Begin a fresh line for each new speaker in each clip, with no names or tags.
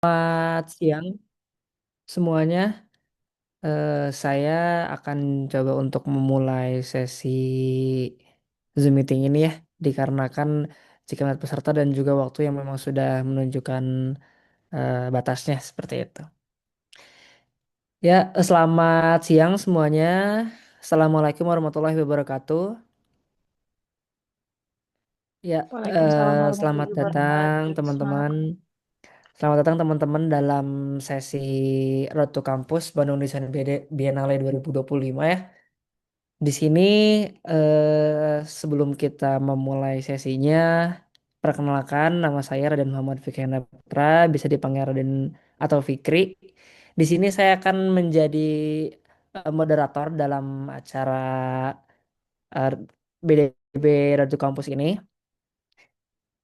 Selamat siang semuanya. Saya akan coba untuk memulai sesi Zoom meeting ini ya, dikarenakan jika melihat peserta dan juga waktu yang memang sudah menunjukkan batasnya seperti itu. Ya, selamat siang semuanya. Assalamualaikum warahmatullahi wabarakatuh. Ya,
Waalaikumsalam
selamat
warahmatullahi
datang
wabarakatuh.
teman-teman.
Selamat.
Selamat datang teman-teman dalam sesi Road to Campus Bandung Design Biennale 2025 ya. Di sini sebelum kita memulai sesinya, perkenalkan nama saya Raden Muhammad Fikri Putra, bisa dipanggil Raden atau Fikri. Di sini saya akan menjadi moderator dalam acara eh, BDB Ratu Kampus ini.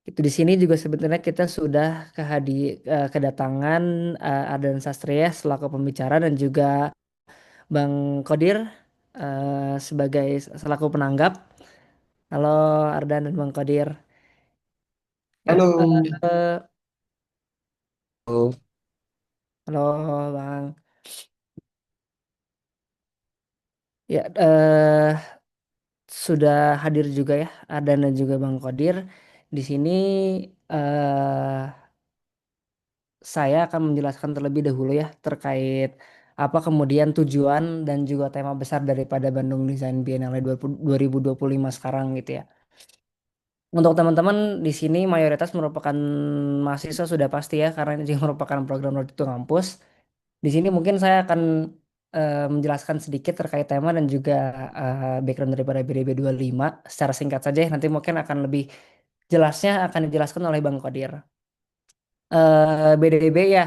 Itu di sini juga sebenarnya kita sudah kedatangan Ardan Sastria selaku pembicara dan juga Bang Kodir sebagai selaku penanggap. Halo Ardan dan Bang Kodir. Ya,
Halo.
eh,
Oh,
halo Bang. Ya, sudah hadir juga ya Ardan dan juga Bang Kodir. Di sini eh, saya akan menjelaskan terlebih dahulu ya terkait apa kemudian tujuan dan juga tema besar daripada Bandung Design Biennale 2025 sekarang gitu ya. Untuk teman-teman di sini mayoritas merupakan mahasiswa sudah pasti ya karena ini juga merupakan program Road to Campus. Di sini mungkin saya akan menjelaskan sedikit terkait tema dan juga background daripada BDB 25 secara singkat saja ya. Nanti mungkin akan lebih jelasnya akan dijelaskan oleh Bang Kodir. BDB ya,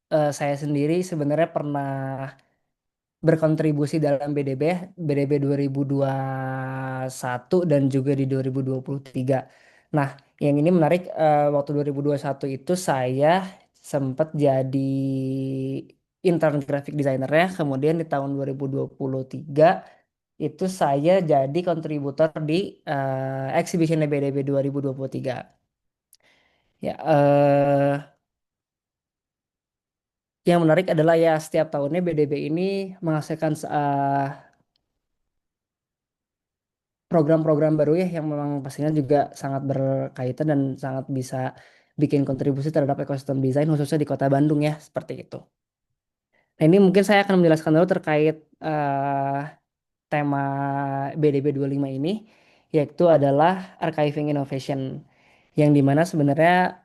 saya sendiri sebenarnya pernah berkontribusi dalam BDB, BDB 2021 dan juga di 2023. Nah, yang ini menarik, waktu 2021 itu saya sempat jadi intern graphic designernya, kemudian di tahun 2023 itu saya jadi kontributor di exhibition BDB 2023. Ya, yang menarik adalah ya setiap tahunnya BDB ini menghasilkan program-program baru ya yang memang pastinya juga sangat berkaitan dan sangat bisa bikin kontribusi terhadap ekosistem desain khususnya di Kota Bandung ya seperti itu. Nah ini mungkin saya akan menjelaskan dulu terkait tema BDB 25 ini yaitu adalah Archiving Innovation yang dimana sebenarnya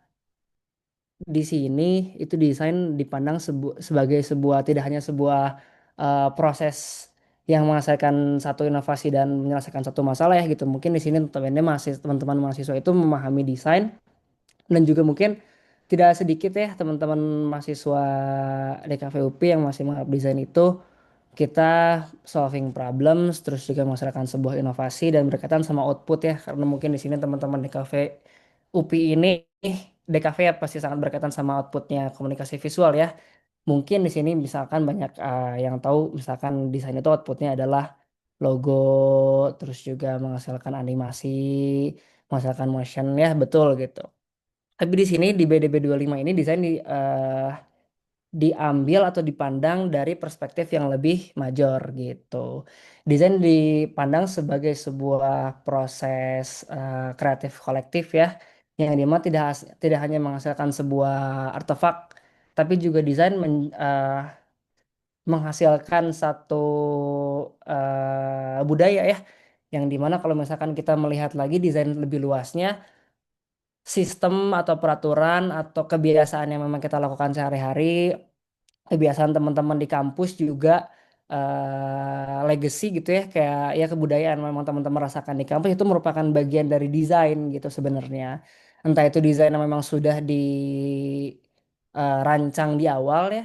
di sini itu desain dipandang sebagai sebuah tidak hanya sebuah proses yang menghasilkan satu inovasi dan menyelesaikan satu masalah ya gitu. Mungkin di sini teman-teman mahasiswa itu memahami desain dan juga mungkin tidak sedikit ya teman-teman mahasiswa DKVUP yang masih menganggap desain itu kita solving problems terus juga menghasilkan sebuah inovasi dan berkaitan sama output ya karena mungkin di sini teman-teman DKV UPI ini DKV ya pasti sangat berkaitan sama outputnya komunikasi visual ya. Mungkin di sini misalkan banyak yang tahu misalkan desain itu outputnya adalah logo terus juga menghasilkan animasi, menghasilkan motion ya betul gitu. Tapi di sini di BDB 25 ini desain diambil atau dipandang dari perspektif yang lebih major gitu. Desain dipandang sebagai sebuah proses kreatif kolektif ya, yang dimana tidak hanya menghasilkan sebuah artefak, tapi juga desain menghasilkan satu budaya ya, yang dimana kalau misalkan kita melihat lagi desain lebih luasnya sistem atau peraturan atau kebiasaan yang memang kita lakukan sehari-hari, kebiasaan teman-teman di kampus juga legacy gitu ya, kayak ya kebudayaan memang teman-teman rasakan di kampus itu merupakan bagian dari desain gitu sebenarnya. Entah itu desain yang memang sudah dirancang di awal ya,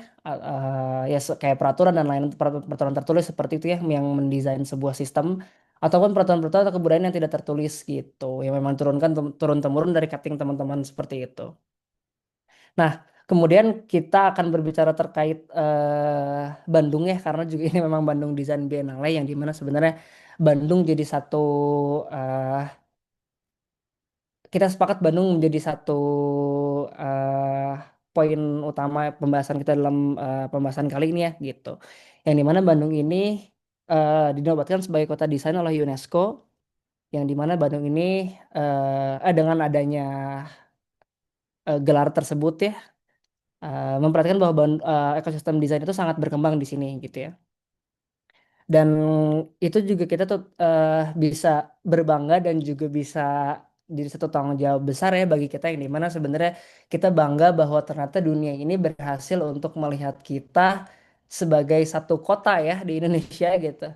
ya kayak peraturan dan lain peraturan tertulis seperti itu ya yang mendesain sebuah sistem ataupun peraturan-peraturan atau kebudayaan yang tidak tertulis gitu yang memang turun temurun dari cutting teman-teman seperti itu. Nah, kemudian kita akan berbicara terkait Bandung ya, karena juga ini memang Bandung Design Biennale yang dimana sebenarnya Bandung jadi satu, eh, kita sepakat Bandung menjadi satu poin utama pembahasan kita dalam pembahasan kali ini ya gitu. Yang dimana Bandung ini dinobatkan sebagai kota desain oleh UNESCO, yang dimana Bandung ini dengan adanya gelar tersebut ya memperhatikan bahwa ekosistem desain itu sangat berkembang di sini gitu ya. Dan itu juga kita tuh bisa berbangga dan juga bisa jadi satu tanggung jawab besar ya bagi kita, yang dimana sebenarnya kita bangga bahwa ternyata dunia ini berhasil untuk melihat kita sebagai satu kota ya di Indonesia gitu,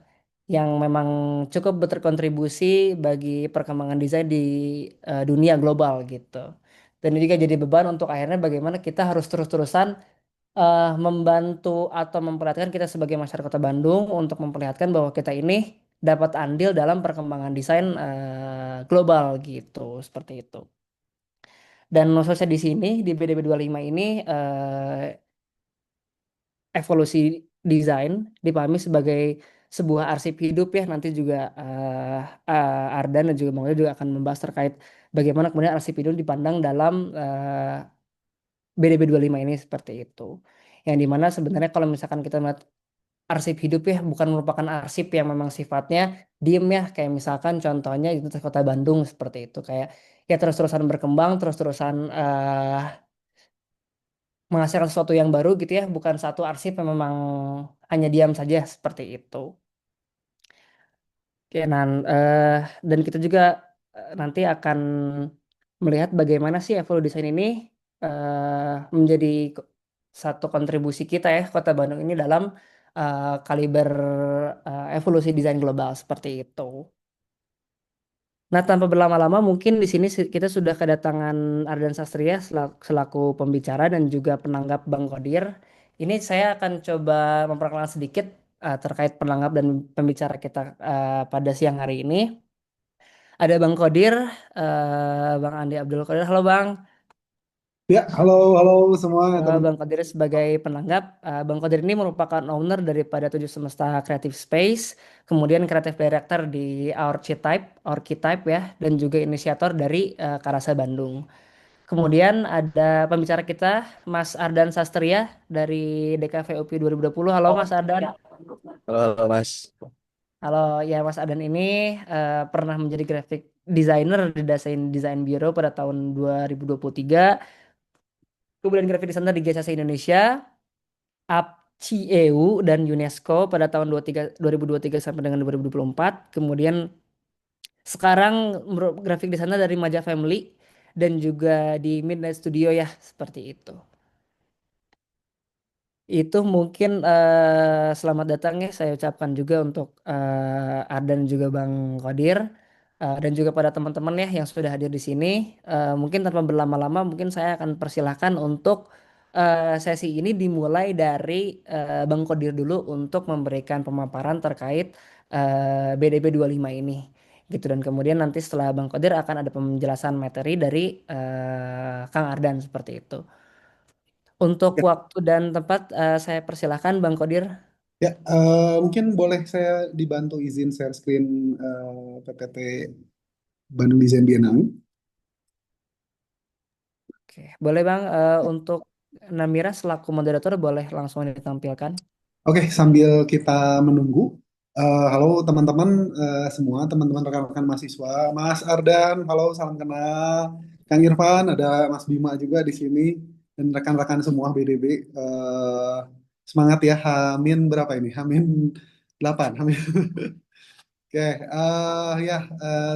yang memang cukup berkontribusi bagi perkembangan desain di dunia global gitu. Dan ini juga jadi beban untuk akhirnya bagaimana kita harus terus-terusan membantu atau memperlihatkan kita sebagai masyarakat Kota Bandung untuk memperlihatkan bahwa kita ini dapat andil dalam perkembangan desain global gitu, seperti itu. Dan khususnya di sini di BDB lima ini evolusi desain dipahami sebagai sebuah arsip hidup ya. Nanti juga Ardan dan juga Bang Uda juga akan membahas terkait bagaimana kemudian arsip hidup dipandang dalam BDB lima ini, seperti itu. Yang dimana sebenarnya kalau misalkan kita melihat arsip hidup ya bukan merupakan arsip yang memang sifatnya diem ya, kayak misalkan contohnya itu Kota Bandung seperti itu, kayak ya terus-terusan berkembang, terus-terusan menghasilkan sesuatu yang baru gitu ya, bukan satu arsip yang memang hanya diam saja seperti itu. Oke, nah dan kita juga nanti akan melihat bagaimana sih evolusi desain ini menjadi satu kontribusi kita ya Kota Bandung ini dalam kaliber evolusi desain global seperti itu. Nah, tanpa berlama-lama mungkin di sini kita sudah kedatangan Ardan Sastria selaku pembicara dan juga penanggap Bang Kodir. Ini saya akan coba memperkenalkan sedikit terkait penanggap dan pembicara kita pada siang hari ini. Ada Bang Kodir, Bang Andi Abdul Qadir. Halo Bang.
Ya, halo, halo semua teman.
Bang Qadir sebagai penanggap. Bang Qadir ini merupakan owner daripada Tujuh Semesta Creative Space, kemudian Creative Director di Archetype ya, dan juga inisiator dari Karasa Bandung. Kemudian ada pembicara kita, Mas Ardan Sastria dari DKV UPI 2020. Halo Mas Ardan.
Halo, halo Mas.
Halo, ya Mas Ardan ini pernah menjadi graphic designer di Design Bureau pada tahun 2023. Kemudian graphic designer di GCC Indonesia, APCIEU dan UNESCO pada tahun 2023 sampai dengan 2024. Kemudian sekarang graphic designer dari Maja Family dan juga di Midnight Studio ya, seperti itu. Itu mungkin selamat datang ya saya ucapkan juga untuk Ardan dan juga Bang Qadir. Dan juga pada teman-teman ya yang sudah hadir di sini. Mungkin tanpa berlama-lama mungkin saya akan persilahkan untuk sesi ini dimulai dari Bang Qadir dulu untuk memberikan pemaparan terkait BDB lima ini gitu, dan kemudian nanti setelah Bang Qadir akan ada penjelasan materi dari Kang Ardan, seperti itu. Untuk
Ya,
waktu dan tempat saya persilahkan Bang Kodir.
ya, mungkin boleh saya dibantu izin share screen PPT Bandung Design Biennale.
Oke, boleh Bang, untuk Namira selaku moderator boleh langsung ditampilkan.
Oke, sambil kita menunggu, halo teman-teman semua, teman-teman rekan-rekan mahasiswa, Mas Ardan, halo, salam kenal. Kang Irfan, ada Mas Bima juga di sini, dan rekan-rekan semua BDB. Semangat ya, Hamin berapa ini? Hamin 8, Hamin. Oke, ya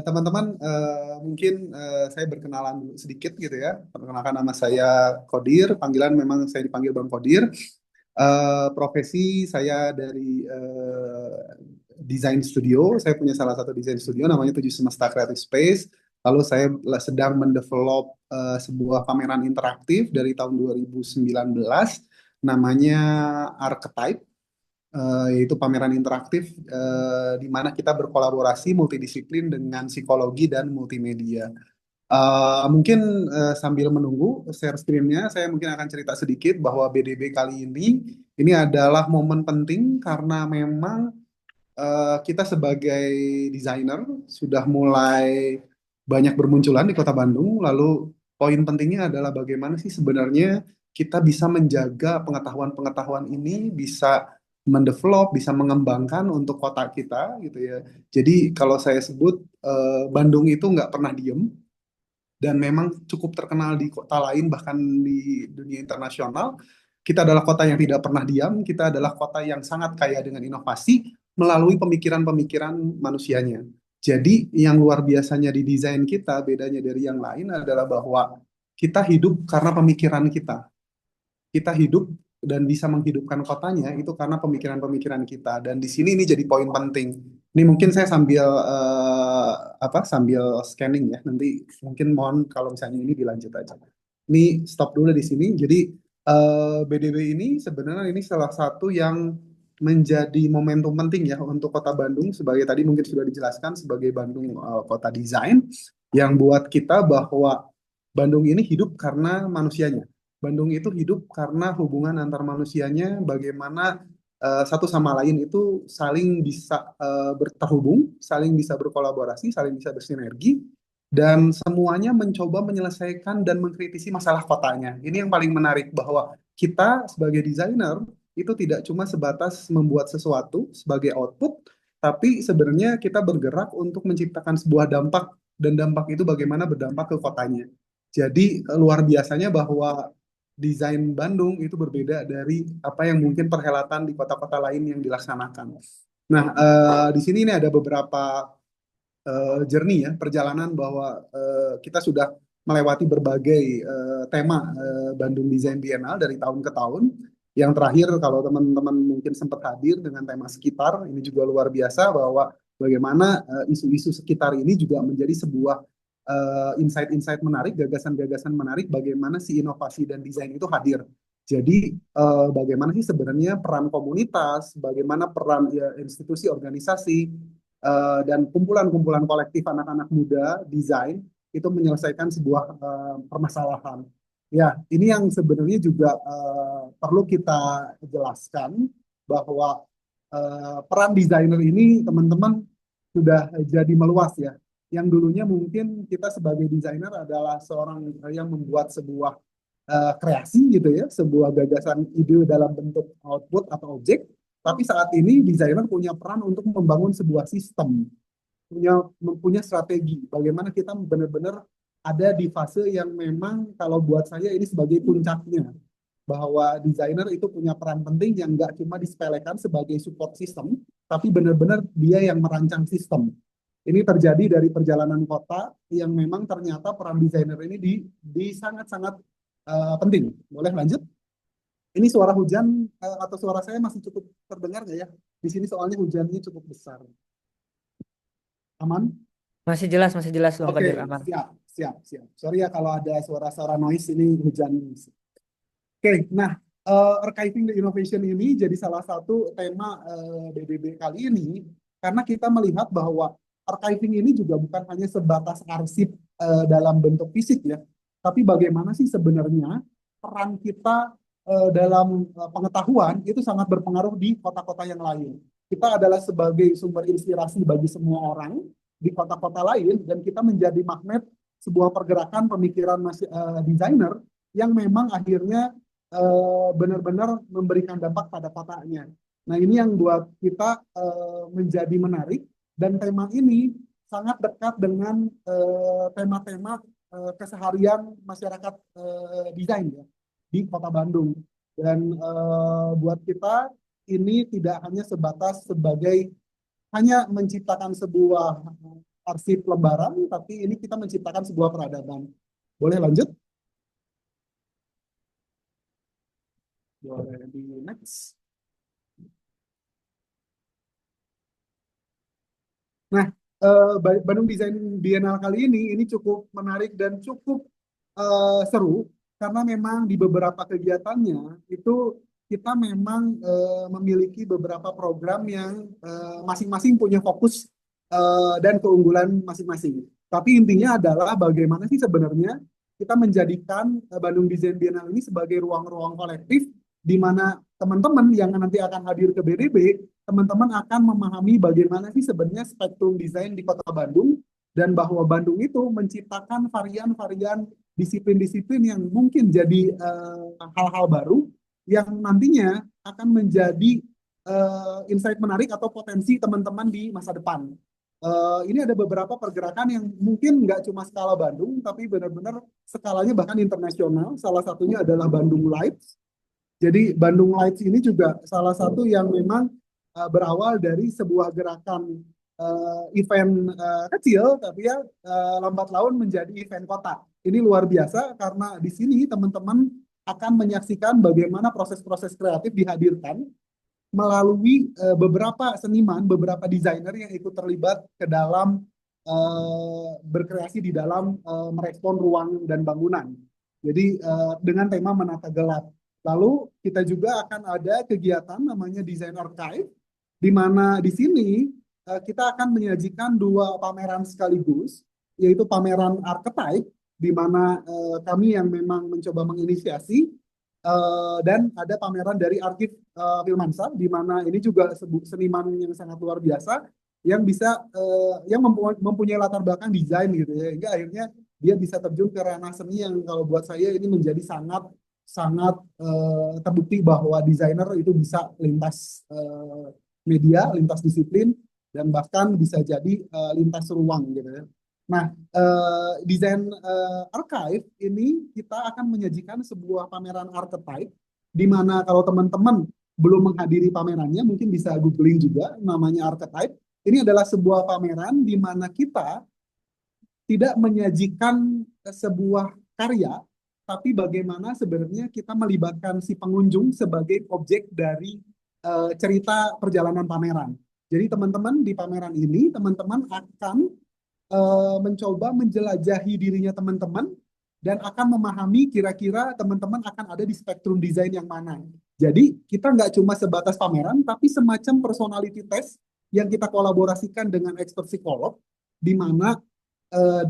teman-teman, mungkin saya berkenalan dulu sedikit gitu ya. Perkenalkan, nama saya Kodir, panggilan memang saya dipanggil Bang Kodir. Profesi saya dari desain studio. Saya punya salah satu desain studio namanya Tujuh Semesta Creative Space. Lalu saya sedang mendevelop sebuah pameran interaktif dari tahun 2019 namanya Archetype, yaitu pameran interaktif di mana kita berkolaborasi multidisiplin dengan psikologi dan multimedia. Mungkin sambil menunggu share screen-nya, saya mungkin akan cerita sedikit bahwa BDB kali ini adalah momen penting karena memang kita sebagai desainer sudah mulai banyak bermunculan di Kota Bandung. Lalu poin pentingnya adalah bagaimana sih sebenarnya kita bisa menjaga pengetahuan-pengetahuan ini, bisa mendevelop, bisa mengembangkan untuk kota kita gitu ya. Jadi kalau saya sebut Bandung itu nggak pernah diem dan memang cukup terkenal di kota lain bahkan di dunia internasional. Kita adalah kota yang tidak pernah diam, kita adalah kota yang sangat kaya dengan inovasi melalui pemikiran-pemikiran manusianya. Jadi yang luar biasanya di desain kita, bedanya dari yang lain adalah bahwa kita hidup karena pemikiran kita. Kita hidup dan bisa menghidupkan kotanya itu karena pemikiran-pemikiran kita. Dan di sini ini jadi poin penting. Ini mungkin saya sambil sambil scanning ya. Nanti mungkin mohon kalau misalnya ini dilanjut aja. Ini stop dulu di sini. Jadi BDB ini sebenarnya ini salah satu yang menjadi momentum penting ya untuk Kota Bandung sebagai tadi mungkin sudah dijelaskan sebagai Bandung kota desain yang buat kita bahwa Bandung ini hidup karena manusianya. Bandung itu hidup karena hubungan antar manusianya, bagaimana satu sama lain itu saling bisa terhubung, saling bisa berkolaborasi, saling bisa bersinergi, dan semuanya mencoba menyelesaikan dan mengkritisi masalah kotanya. Ini yang paling menarik bahwa kita sebagai desainer itu tidak cuma sebatas membuat sesuatu sebagai output, tapi sebenarnya kita bergerak untuk menciptakan sebuah dampak dan dampak itu bagaimana berdampak ke kotanya. Jadi luar biasanya bahwa desain Bandung itu berbeda dari apa yang mungkin perhelatan di kota-kota lain yang dilaksanakan. Nah, di sini ini ada beberapa journey ya, perjalanan bahwa kita sudah melewati berbagai tema Bandung Design Biennale dari tahun ke tahun. Yang terakhir kalau teman-teman mungkin sempat hadir dengan tema sekitar, ini juga luar biasa bahwa bagaimana isu-isu sekitar ini juga menjadi sebuah insight-insight menarik, gagasan-gagasan menarik bagaimana si inovasi dan desain itu hadir. Jadi bagaimana sih sebenarnya peran komunitas, bagaimana peran ya, institusi, organisasi, dan kumpulan-kumpulan kolektif anak-anak muda desain itu menyelesaikan sebuah permasalahan. Ya, ini yang sebenarnya juga perlu kita jelaskan bahwa peran desainer ini teman-teman sudah jadi meluas ya. Yang dulunya mungkin kita sebagai desainer adalah seorang yang membuat sebuah kreasi gitu ya, sebuah gagasan ide dalam bentuk output atau objek. Tapi saat ini desainer punya peran untuk membangun sebuah sistem, punya strategi. Bagaimana kita benar-benar ada di fase yang memang kalau buat saya ini sebagai puncaknya, bahwa desainer itu punya peran penting yang nggak cuma disepelekan sebagai support system, tapi benar-benar dia yang merancang sistem. Ini terjadi dari perjalanan kota yang memang ternyata peran desainer ini di sangat-sangat penting. Boleh lanjut? Ini suara hujan atau suara saya masih cukup terdengar nggak ya? Di sini soalnya hujannya cukup besar. Aman?
Masih jelas Bang
Oke,
Kadir, aman.
siap, siap, siap. Sorry ya kalau ada suara-suara noise ini hujan. Oke, nah archiving the innovation ini jadi salah satu tema BBB kali ini karena kita melihat bahwa archiving ini juga bukan hanya sebatas arsip dalam bentuk fisik ya, tapi bagaimana sih sebenarnya peran kita dalam pengetahuan itu sangat berpengaruh di kota-kota yang lain. Kita adalah sebagai sumber inspirasi bagi semua orang di kota-kota lain dan kita menjadi magnet sebuah pergerakan pemikiran desainer yang memang akhirnya benar-benar memberikan dampak pada kotanya. Nah, ini yang buat kita menjadi menarik dan tema ini sangat dekat dengan tema-tema keseharian masyarakat desain ya di Kota Bandung. Dan buat kita ini tidak hanya sebatas sebagai hanya menciptakan sebuah arsip lembaran, tapi ini kita menciptakan sebuah peradaban. Boleh lanjut? Boleh di next. Nah, Bandung Design Biennale kali ini cukup menarik dan cukup seru karena memang di beberapa kegiatannya itu kita memang memiliki beberapa program yang masing-masing punya fokus dan keunggulan masing-masing. Tapi intinya adalah bagaimana sih sebenarnya kita menjadikan Bandung Design Biennale ini sebagai ruang-ruang kolektif di mana teman-teman yang nanti akan hadir ke BDB, teman-teman akan memahami bagaimana sih sebenarnya spektrum desain di Kota Bandung dan bahwa Bandung itu menciptakan varian-varian disiplin-disiplin yang mungkin jadi hal-hal baru yang nantinya akan menjadi insight menarik atau potensi teman-teman di masa depan. Ini ada beberapa pergerakan yang mungkin nggak cuma skala Bandung, tapi benar-benar skalanya bahkan internasional. Salah satunya adalah Bandung Lights. Jadi Bandung Lights ini juga salah satu yang memang berawal dari sebuah gerakan event kecil, tapi ya lambat laun menjadi event kota. Ini luar biasa karena di sini teman-teman akan menyaksikan bagaimana proses-proses kreatif dihadirkan melalui beberapa seniman, beberapa desainer yang ikut terlibat ke dalam berkreasi di dalam merespon ruang dan bangunan. Jadi dengan tema menata gelap. Lalu kita juga akan ada kegiatan namanya Design Archive, di mana di sini kita akan menyajikan dua pameran sekaligus, yaitu pameran archetype, di mana kami yang memang mencoba menginisiasi dan ada pameran dari Arsip Firmansyah, di mana ini juga seniman yang sangat luar biasa yang bisa yang mempunyai latar belakang desain gitu ya, hingga akhirnya dia bisa terjun ke ranah seni yang kalau buat saya ini menjadi sangat sangat terbukti bahwa desainer itu bisa lintas media, lintas disiplin, dan bahkan bisa jadi lintas ruang gitu ya. Nah, desain archive ini kita akan menyajikan sebuah pameran archetype, di mana kalau teman-teman belum menghadiri pamerannya, mungkin bisa googling juga namanya archetype. Ini adalah sebuah pameran di mana kita tidak menyajikan sebuah karya, tapi bagaimana sebenarnya kita melibatkan si pengunjung sebagai objek dari cerita perjalanan pameran. Jadi teman-teman di pameran ini, teman-teman akan mencoba menjelajahi dirinya teman-teman dan akan memahami kira-kira teman-teman akan ada di spektrum desain yang mana. Jadi kita nggak cuma sebatas pameran, tapi semacam personality test yang kita kolaborasikan dengan expert psikolog, di mana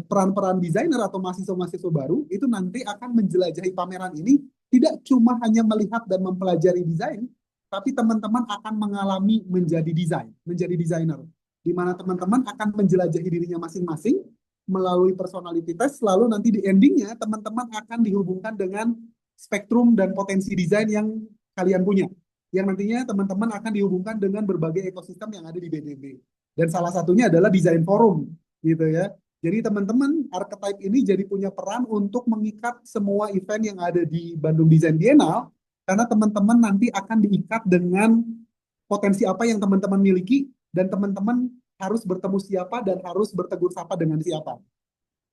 peran-peran desainer atau mahasiswa-mahasiswa baru itu nanti akan menjelajahi pameran ini tidak cuma hanya melihat dan mempelajari desain, tapi teman-teman akan mengalami menjadi desain, menjadi desainer, di mana teman-teman akan menjelajahi dirinya masing-masing melalui personality test, lalu nanti di endingnya teman-teman akan dihubungkan dengan spektrum dan potensi desain yang kalian punya, yang nantinya teman-teman akan dihubungkan dengan berbagai ekosistem yang ada di BDB. Dan salah satunya adalah desain forum, gitu ya. Jadi teman-teman, archetype ini jadi punya peran untuk mengikat semua event yang ada di Bandung Design Biennale, karena teman-teman nanti akan diikat dengan potensi apa yang teman-teman miliki, dan teman-teman harus bertemu siapa dan harus bertegur sapa dengan siapa.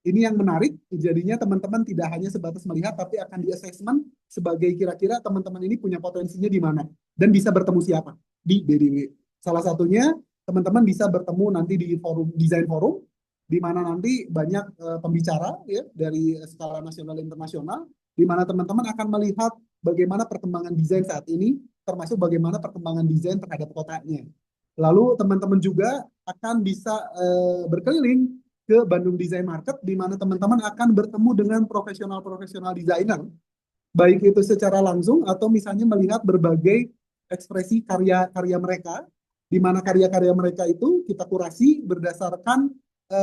Ini yang menarik, jadinya teman-teman tidak hanya sebatas melihat, tapi akan di-assessment sebagai kira-kira teman-teman ini punya potensinya di mana, dan bisa bertemu siapa di BDW. Salah satunya, teman-teman bisa bertemu nanti di forum, desain forum, di mana nanti banyak pembicara ya dari skala nasional dan internasional, di mana teman-teman akan melihat bagaimana perkembangan desain saat ini, termasuk bagaimana perkembangan desain terhadap kotanya. Lalu teman-teman juga akan bisa berkeliling ke Bandung Design Market, di mana teman-teman akan bertemu dengan profesional-profesional desainer, baik itu secara langsung atau misalnya melihat berbagai ekspresi karya-karya mereka, di mana karya-karya mereka itu kita kurasi berdasarkan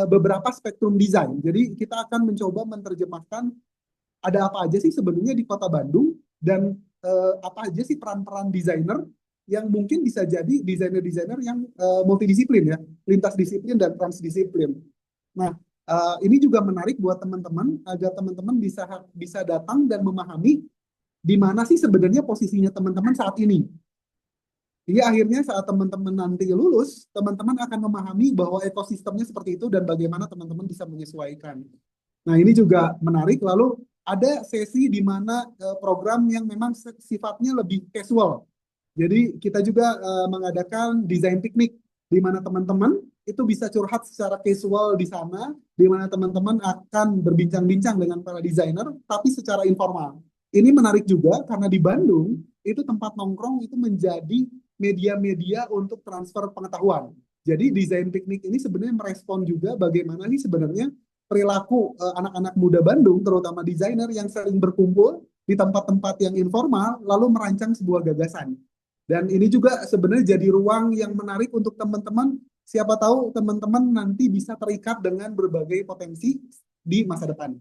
beberapa spektrum desain. Jadi kita akan mencoba menerjemahkan ada apa aja sih sebenarnya di Kota Bandung, dan apa aja sih peran-peran desainer yang mungkin bisa jadi desainer-desainer yang multidisiplin ya, lintas disiplin dan transdisiplin. Nah, ini juga menarik buat teman-teman agar teman-teman bisa bisa datang dan memahami di mana sih sebenarnya posisinya teman-teman saat ini. Jadi akhirnya saat teman-teman nanti lulus, teman-teman akan memahami bahwa ekosistemnya seperti itu dan bagaimana teman-teman bisa menyesuaikan. Nah, ini juga menarik. Lalu ada sesi di mana program yang memang sifatnya lebih casual. Jadi kita juga mengadakan desain piknik, di mana teman-teman itu bisa curhat secara casual di sana, di mana teman-teman akan berbincang-bincang dengan para desainer, tapi secara informal. Ini menarik juga karena di Bandung itu tempat nongkrong itu menjadi media-media untuk transfer pengetahuan. Jadi desain piknik ini sebenarnya merespon juga bagaimana sih sebenarnya perilaku anak-anak muda Bandung, terutama desainer yang sering berkumpul di tempat-tempat yang informal, lalu merancang sebuah gagasan. Dan ini juga sebenarnya jadi ruang yang menarik untuk teman-teman, siapa tahu teman-teman nanti bisa terikat dengan berbagai potensi di masa depan.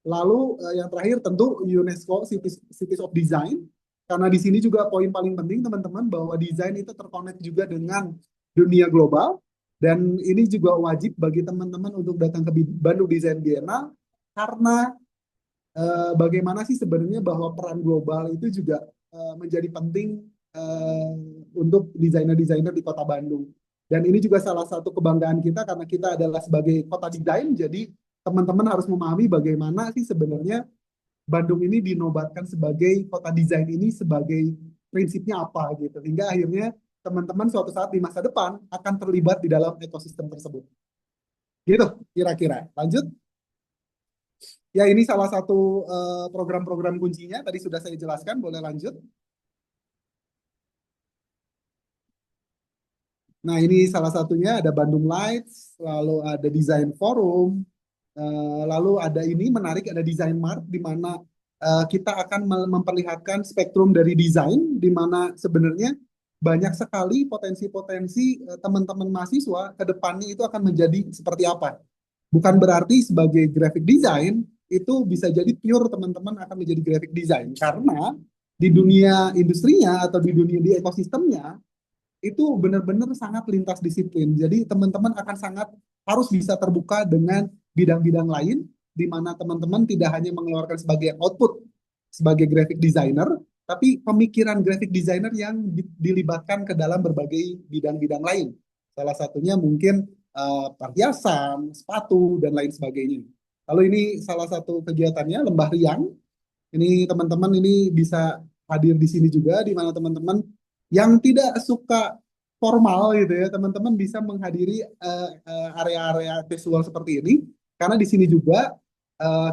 Lalu yang terakhir tentu UNESCO Cities of Design, karena di sini juga poin paling penting teman-teman bahwa desain itu terkonek juga dengan dunia global, dan ini juga wajib bagi teman-teman untuk datang ke Bandung Design Biennale karena bagaimana sih sebenarnya bahwa peran global itu juga menjadi penting eh, untuk desainer-desainer di Kota Bandung. Dan ini juga salah satu kebanggaan kita karena kita adalah sebagai kota desain, jadi teman-teman harus memahami bagaimana sih sebenarnya Bandung ini dinobatkan sebagai kota desain ini sebagai prinsipnya apa gitu. Hingga akhirnya teman-teman suatu saat di masa depan akan terlibat di dalam ekosistem tersebut. Gitu kira-kira. Lanjut. Ya, ini salah satu program-program kuncinya. Tadi sudah saya jelaskan, boleh lanjut. Nah, ini salah satunya ada Bandung Lights, lalu ada Design Forum, lalu ada ini menarik, ada Design Mart, di mana kita akan memperlihatkan spektrum dari desain, di mana sebenarnya banyak sekali potensi-potensi teman-teman mahasiswa ke depannya itu akan menjadi seperti apa. Bukan berarti sebagai graphic design itu bisa jadi pure teman-teman akan menjadi graphic design karena di dunia industrinya atau di dunia di ekosistemnya itu benar-benar sangat lintas disiplin. Jadi teman-teman akan sangat harus bisa terbuka dengan bidang-bidang lain di mana teman-teman tidak hanya mengeluarkan sebagai output sebagai graphic designer, tapi pemikiran graphic designer yang dilibatkan ke dalam berbagai bidang-bidang lain. Salah satunya mungkin perhiasan, sepatu, dan lain sebagainya. Lalu ini salah satu kegiatannya, Lembah Riang. Ini teman-teman ini bisa hadir di sini juga, di mana teman-teman yang tidak suka formal gitu ya, teman-teman bisa menghadiri area-area visual seperti ini, karena di sini juga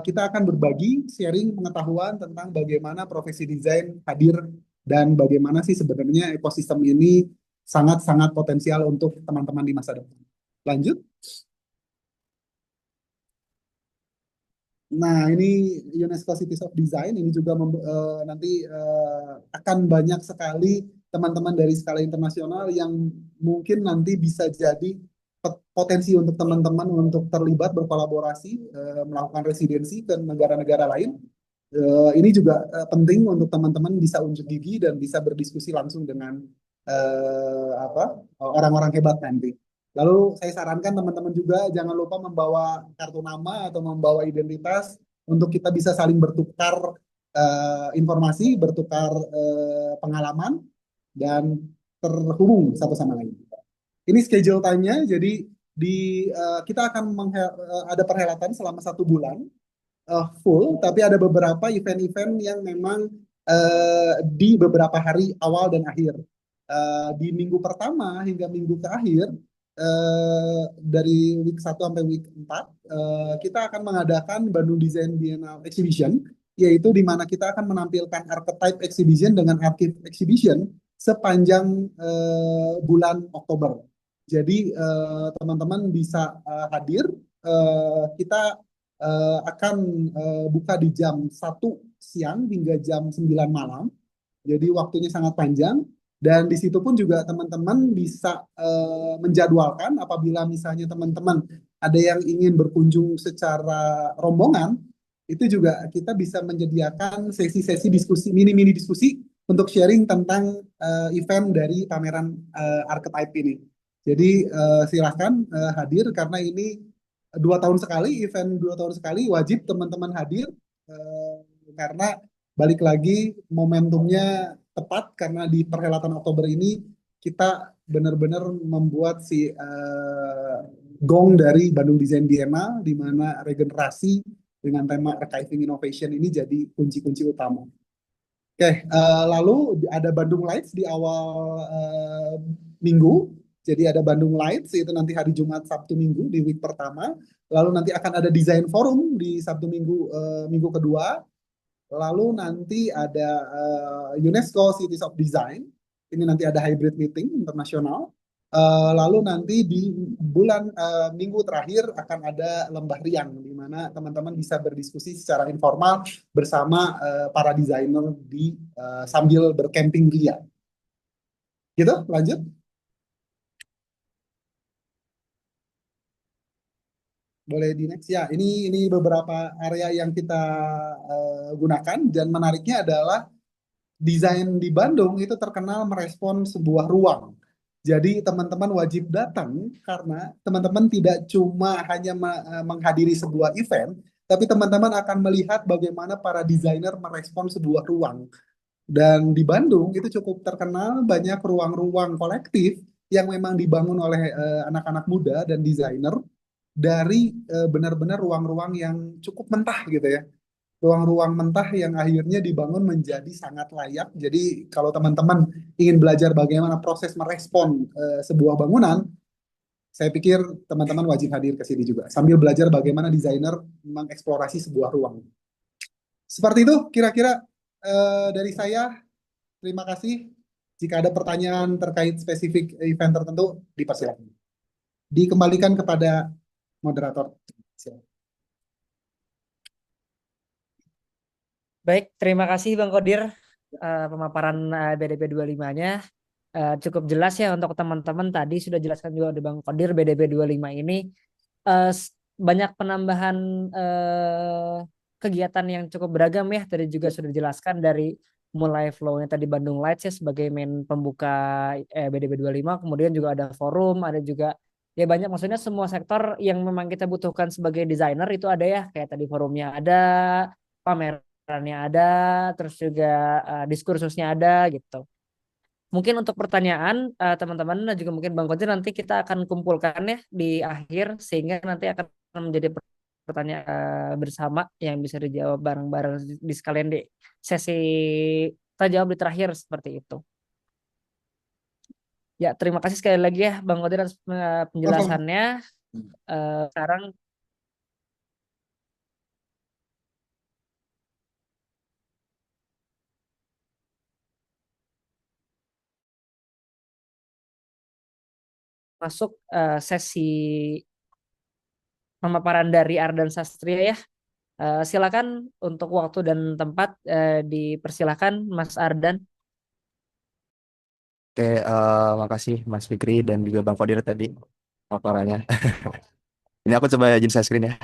kita akan berbagi, sharing pengetahuan tentang bagaimana profesi desain hadir dan bagaimana sih sebenarnya ekosistem ini sangat-sangat potensial untuk teman-teman di masa depan. Lanjut. Nah, ini UNESCO Cities of Design ini juga nanti akan banyak sekali teman-teman dari skala internasional yang mungkin nanti bisa jadi potensi untuk teman-teman untuk terlibat berkolaborasi melakukan residensi ke negara-negara lain. Ini juga penting untuk teman-teman bisa unjuk gigi dan bisa berdiskusi langsung dengan apa orang-orang hebat nanti. Lalu saya sarankan teman-teman juga jangan lupa membawa kartu nama atau membawa identitas untuk kita bisa saling bertukar informasi, bertukar pengalaman, dan terhubung satu sama lain. Ini schedule time-nya, jadi kita akan ada perhelatan selama 1 bulan full, tapi ada beberapa event-event yang memang di beberapa hari awal dan akhir. Di minggu pertama hingga minggu terakhir, dari week 1 sampai week 4, kita akan mengadakan Bandung Design Biennale Exhibition, yaitu di mana kita akan menampilkan archetype exhibition dengan archive exhibition sepanjang bulan Oktober. Jadi teman-teman bisa hadir. Kita akan buka di jam 1 siang hingga jam 9 malam. Jadi waktunya sangat panjang. Dan di situ pun juga teman-teman bisa menjadwalkan apabila misalnya teman-teman ada yang ingin berkunjung secara rombongan, itu juga kita bisa menyediakan sesi-sesi diskusi, mini-mini diskusi untuk sharing tentang event dari pameran Archetype ini. Jadi silahkan hadir karena ini 2 tahun sekali, event 2 tahun sekali, wajib teman-teman hadir eh, karena balik lagi momentumnya tepat karena di perhelatan Oktober ini kita benar-benar membuat si gong dari Bandung Design Biennale di mana regenerasi dengan tema Archiving Innovation ini jadi kunci-kunci utama. Oke, lalu ada Bandung Lights di awal minggu. Jadi ada Bandung Lights, itu nanti hari Jumat, Sabtu, Minggu di week pertama. Lalu nanti akan ada Design Forum di Sabtu, Minggu, minggu kedua. Lalu nanti ada UNESCO Cities of Design. Ini nanti ada hybrid meeting internasional. Lalu nanti di minggu terakhir akan ada Lembah Riang, di mana teman-teman bisa berdiskusi secara informal bersama para desainer sambil bercamping ria. Gitu, lanjut. boleh di next ya. Ini beberapa area yang kita gunakan dan menariknya adalah desain di Bandung itu terkenal merespon sebuah ruang. Jadi teman-teman wajib datang karena teman-teman tidak cuma hanya menghadiri sebuah event, tapi teman-teman akan melihat bagaimana para desainer merespon sebuah ruang. Dan di Bandung itu cukup terkenal banyak ruang-ruang kolektif yang memang dibangun oleh anak-anak muda dan desainer dari benar-benar ruang-ruang yang cukup mentah gitu ya. Ruang-ruang mentah yang akhirnya dibangun menjadi sangat layak. Jadi kalau teman-teman ingin belajar bagaimana proses merespon sebuah bangunan, saya pikir teman-teman wajib hadir ke sini juga sambil belajar bagaimana desainer mengeksplorasi sebuah ruang. Seperti itu kira-kira dari saya. Terima kasih. Jika ada pertanyaan terkait spesifik event tertentu, dipersilakan. Dikembalikan kepada moderator. Silakan.
Baik, terima kasih Bang Kodir, pemaparan BDP 25-nya. Cukup jelas ya untuk teman-teman, tadi sudah jelaskan juga di Bang Kodir BDP 25 ini banyak penambahan kegiatan yang cukup beragam ya. Tadi juga sudah dijelaskan dari mulai flow-nya tadi Bandung Lights ya sebagai main pembuka BDP 25, kemudian juga ada forum, ada juga ya banyak, maksudnya semua sektor yang memang kita butuhkan sebagai desainer itu ada ya, kayak tadi forumnya ada, pamerannya ada, terus juga diskursusnya ada gitu. Mungkin untuk pertanyaan teman-teman dan juga mungkin Bang Koji nanti kita akan kumpulkan ya di akhir sehingga nanti akan menjadi pertanyaan bersama yang bisa dijawab bareng-bareng di sekalian di sesi kita jawab di terakhir seperti itu. Ya, terima kasih sekali lagi ya Bang Koji atas
Sama-sama.
penjelasannya. Sekarang masuk sesi pemaparan dari Ardan Sastria ya. Silakan untuk waktu dan tempat dipersilakan Mas Ardan.
Oke, makasih Mas Fikri dan juga Bang Kodir tadi paparannya. Ini aku coba izin share screen ya.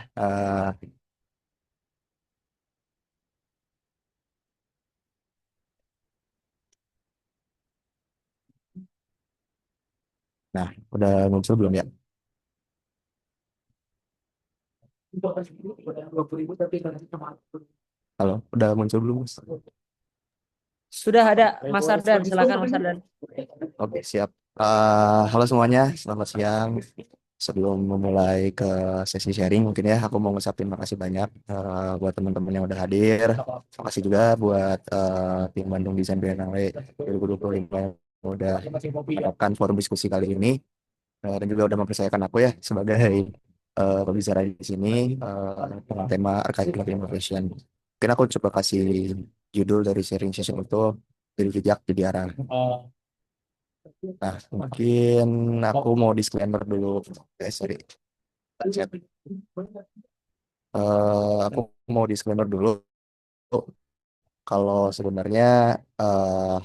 Nah, udah muncul belum ya? Halo, udah muncul belum, Mas?
Sudah ada Mas Ardan, silakan Mas Ardan.
Oke, siap. Halo semuanya, selamat siang. Sebelum memulai ke sesi sharing, mungkin ya aku mau ngucapin makasih banyak buat teman-teman yang udah hadir. Makasih juga buat tim Bandung Desain Biennale 2025 yang udah mengadakan forum diskusi kali ini. Dan juga udah mempercayakan aku ya sebagai pembicara di sini dengan tema Archiving Innovation. Mungkin aku coba kasih judul dari sharing session itu dari jejak jadi arah. Nah, mungkin aku mau disclaimer dulu, sorry. Aku mau disclaimer dulu kalau sebenarnya eh,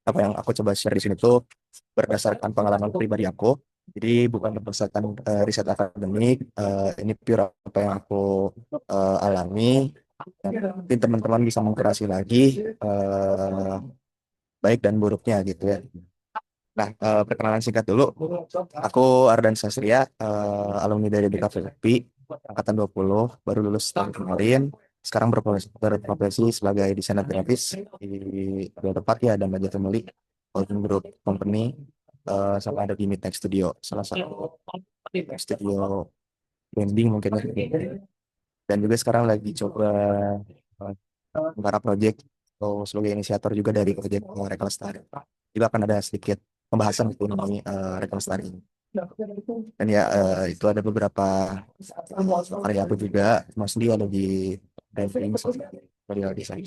apa yang aku coba share di sini tuh berdasarkan pengalaman pribadi aku. Jadi bukan berdasarkan riset akademik. Ini pure apa yang aku alami. Dan mungkin teman-teman bisa mengkurasi lagi baik dan buruknya gitu ya. Nah, perkenalan singkat dulu. Aku Ardan Sasria, alumni dari BKVP, angkatan 20, baru lulus tahun kemarin. Sekarang berprofesi sebagai desainer grafis di dua tempat ya, ada Majid Meli, Holding Group Company, sama ada di Midnight Studio, salah satu studio branding mungkin ya. Dan juga sekarang lagi coba uh, menggarap project atau sebagai inisiator juga dari project Reka Lestari. Juga akan ada sedikit pembahasan mengenai Reka Lestari ini. Dan ya itu ada beberapa karya aku juga, mostly ada di branding material design.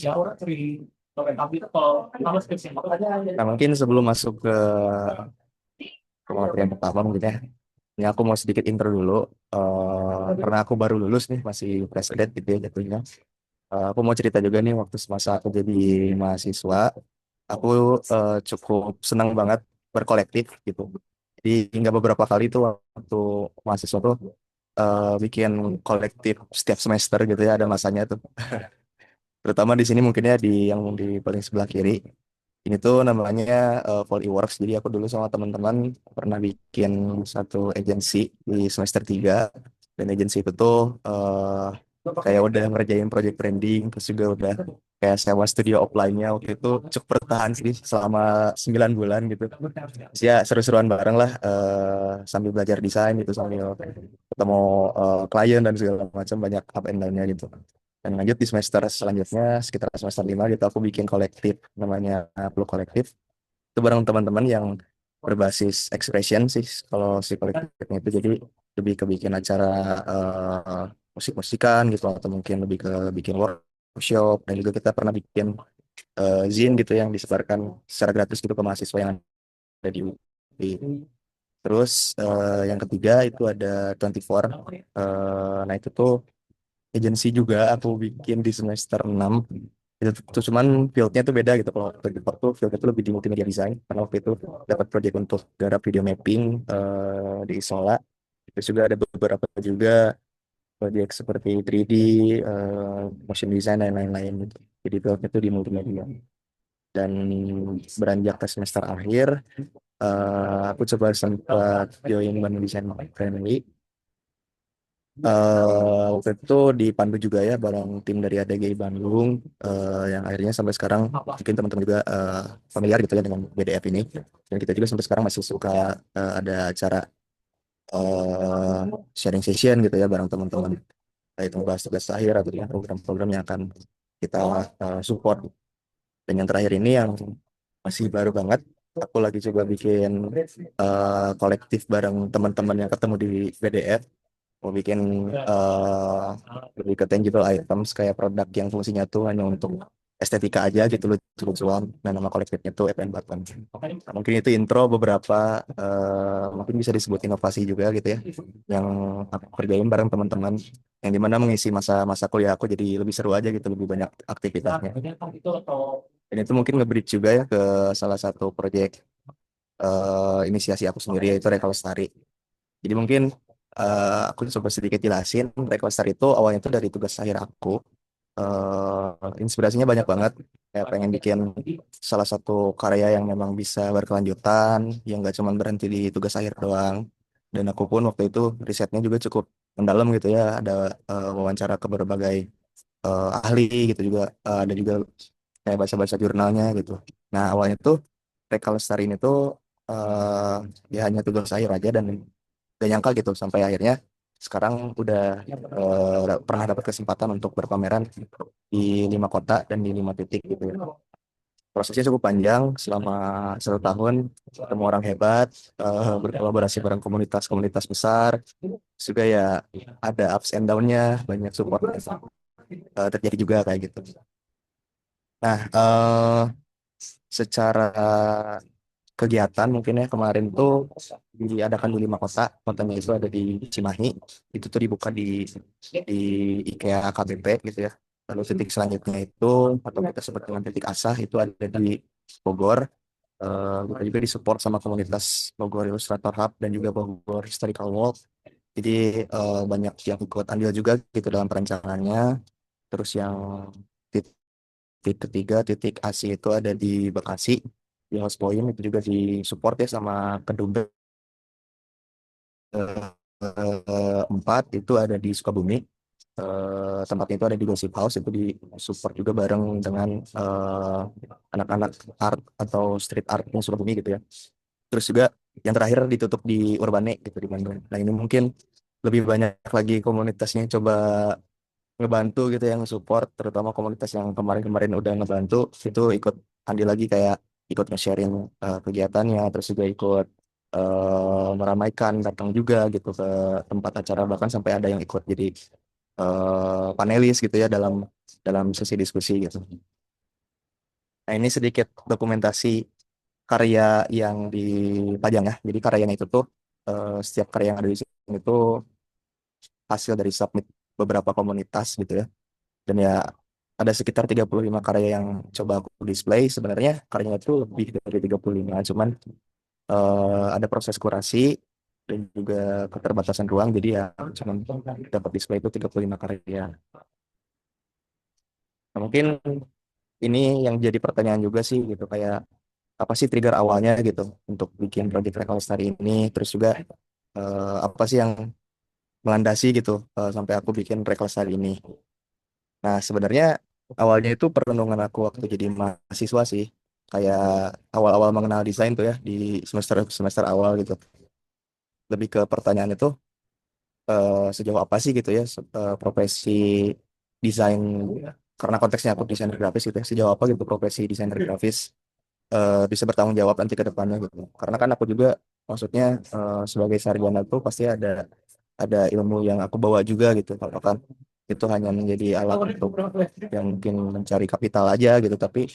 Nah mungkin sebelum masuk ke materi yang pertama mungkin ya, ini aku mau sedikit intro dulu karena aku baru lulus nih, masih fresh grade gitu ya jatuhnya. Aku mau cerita juga nih waktu semasa aku jadi mahasiswa, aku cukup senang banget berkolektif gitu. Jadi hingga beberapa kali tuh waktu mahasiswa tuh bikin kolektif setiap semester gitu ya, ada masanya tuh. Terutama di sini mungkinnya di yang di paling sebelah kiri. Ini tuh namanya Volleyworks. Jadi aku dulu sama teman-teman pernah bikin satu agensi di semester 3. Dan agensi itu tuh kayak udah ngerjain project branding, terus juga udah kayak sewa studio offline-nya waktu itu cukup bertahan sih selama 9 bulan gitu. Terus ya seru-seruan bareng lah sambil belajar desain gitu, sambil ketemu klien dan segala macam, banyak up and down-nya gitu. Dan lanjut di semester selanjutnya sekitar semester 5 gitu aku bikin kolektif namanya Pluk Kolektif. Itu bareng teman-teman yang berbasis expression sih kalau si kolektifnya itu, jadi lebih ke bikin acara musik-musikan gitu, atau mungkin lebih ke bikin workshop, dan juga kita pernah bikin zine gitu yang disebarkan secara gratis gitu ke mahasiswa yang ada di UI. Terus yang ketiga itu ada 24. Nah itu tuh agency juga aku bikin di semester 6. Itu tuh cuman fieldnya tuh beda gitu. Kalau waktu fieldnya tuh lebih di multimedia design, karena waktu itu dapat project untuk garap video mapping di Isola. Terus juga ada beberapa juga project seperti 3D, motion design dan lain-lain gitu. Jadi fieldnya tuh di multimedia. Dan beranjak ke semester akhir, aku coba sempat join Bandung Design Family. Waktu itu dipandu juga ya bareng tim dari ADGI Bandung, yang akhirnya sampai sekarang mungkin teman-teman juga familiar gitu ya dengan BDF ini, dan kita juga sampai sekarang masih suka ada acara eh, sharing session gitu ya bareng teman-teman, baik itu membahas tugas akhir atau ya program-program yang akan kita support. Dan yang terakhir ini yang masih baru banget, aku lagi coba bikin kolektif bareng teman-teman yang ketemu di BDF, mau bikin eh lebih ke tangible items, kayak produk yang fungsinya tuh hanya untuk estetika aja gitu, lucu-lucuan. Nah, nama kolektifnya tuh FN Button. Nah, mungkin itu intro beberapa, mungkin bisa disebut inovasi juga gitu ya, yang aku kerjain bareng teman-teman, yang dimana mengisi masa-masa kuliah aku jadi lebih seru aja gitu, lebih banyak aktivitasnya. Dan itu mungkin nge-bridge juga ya ke salah satu proyek inisiasi aku sendiri, yaitu Reka Lestari. Jadi mungkin aku coba sedikit jelasin. Reka Lestari itu awalnya itu dari tugas akhir aku. Inspirasinya banyak banget. Kayak pengen bikin salah satu karya yang memang bisa berkelanjutan, yang gak cuma berhenti di tugas akhir doang. Dan aku pun waktu itu risetnya juga cukup mendalam gitu ya. Ada wawancara ke berbagai ahli gitu juga. Ada juga kayak baca-baca jurnalnya gitu. Nah awalnya tuh Reka Lestari ini tuh eh ya hanya tugas akhir aja, dan gak nyangka gitu sampai akhirnya sekarang udah pernah dapat kesempatan untuk berpameran di 5 kota dan di 5 titik gitu ya. Prosesnya cukup panjang selama 1 tahun, ketemu orang hebat, berkolaborasi bareng komunitas-komunitas besar, juga ya ada ups and down-nya, banyak support terjadi juga kayak gitu. Nah, secara kegiatan mungkin ya, kemarin tuh diadakan di 5 kota. Kotanya itu ada di Cimahi, itu tuh dibuka di IKEA AKBP gitu ya. Lalu titik selanjutnya itu, atau kita sebut dengan titik asah, itu ada di Bogor. Kita juga disupport sama komunitas Bogor Illustrator Hub dan juga Bogor Historical Walk. Jadi banyak yang ikut andil juga gitu dalam perencanaannya. Terus yang titik ketiga, titik AC itu ada di Bekasi, di House Point, itu juga disupport ya sama Kedung. 4 itu ada di Sukabumi. Tempatnya itu ada di Gossip House, itu disupport juga bareng dengan anak-anak art atau street art yang Sukabumi gitu ya. Terus juga yang terakhir ditutup di Urbane gitu di Bandung. Nah ini mungkin lebih banyak lagi komunitasnya yang coba ngebantu gitu, yang support, terutama komunitas yang kemarin-kemarin udah ngebantu itu ikut andil lagi, kayak ikut nge-sharing kegiatannya, terus juga ikut meramaikan, datang juga gitu ke tempat acara, bahkan sampai ada yang ikut jadi panelis gitu ya dalam dalam sesi diskusi gitu. Nah ini sedikit dokumentasi karya yang dipajang ya. Jadi karyanya itu tuh setiap karya yang ada di sini itu hasil dari submit beberapa komunitas gitu ya. Dan ya ada sekitar 35 karya yang coba aku display. Sebenarnya karyanya itu lebih dari 35, cuman ada proses kurasi dan juga keterbatasan ruang, jadi ya cuma dapat display itu 35 karya. Nah, mungkin ini yang jadi pertanyaan juga sih gitu, kayak apa sih trigger awalnya gitu untuk bikin project Recall Study ini, terus juga apa sih yang melandasi gitu sampai aku bikin Recall Study ini. Nah, sebenarnya awalnya itu perenungan aku waktu jadi mahasiswa sih. Kayak awal-awal mengenal desain tuh ya di semester semester awal gitu. Lebih ke pertanyaan itu sejauh apa sih gitu ya profesi desain, karena konteksnya aku desainer grafis gitu ya. Sejauh apa gitu profesi desainer grafis bisa bertanggung jawab nanti ke depannya gitu. Karena kan aku juga maksudnya sebagai sarjana tuh pasti ada ilmu yang aku bawa juga gitu. Kalau kan itu hanya menjadi alat untuk yang mungkin mencari kapital aja gitu, tapi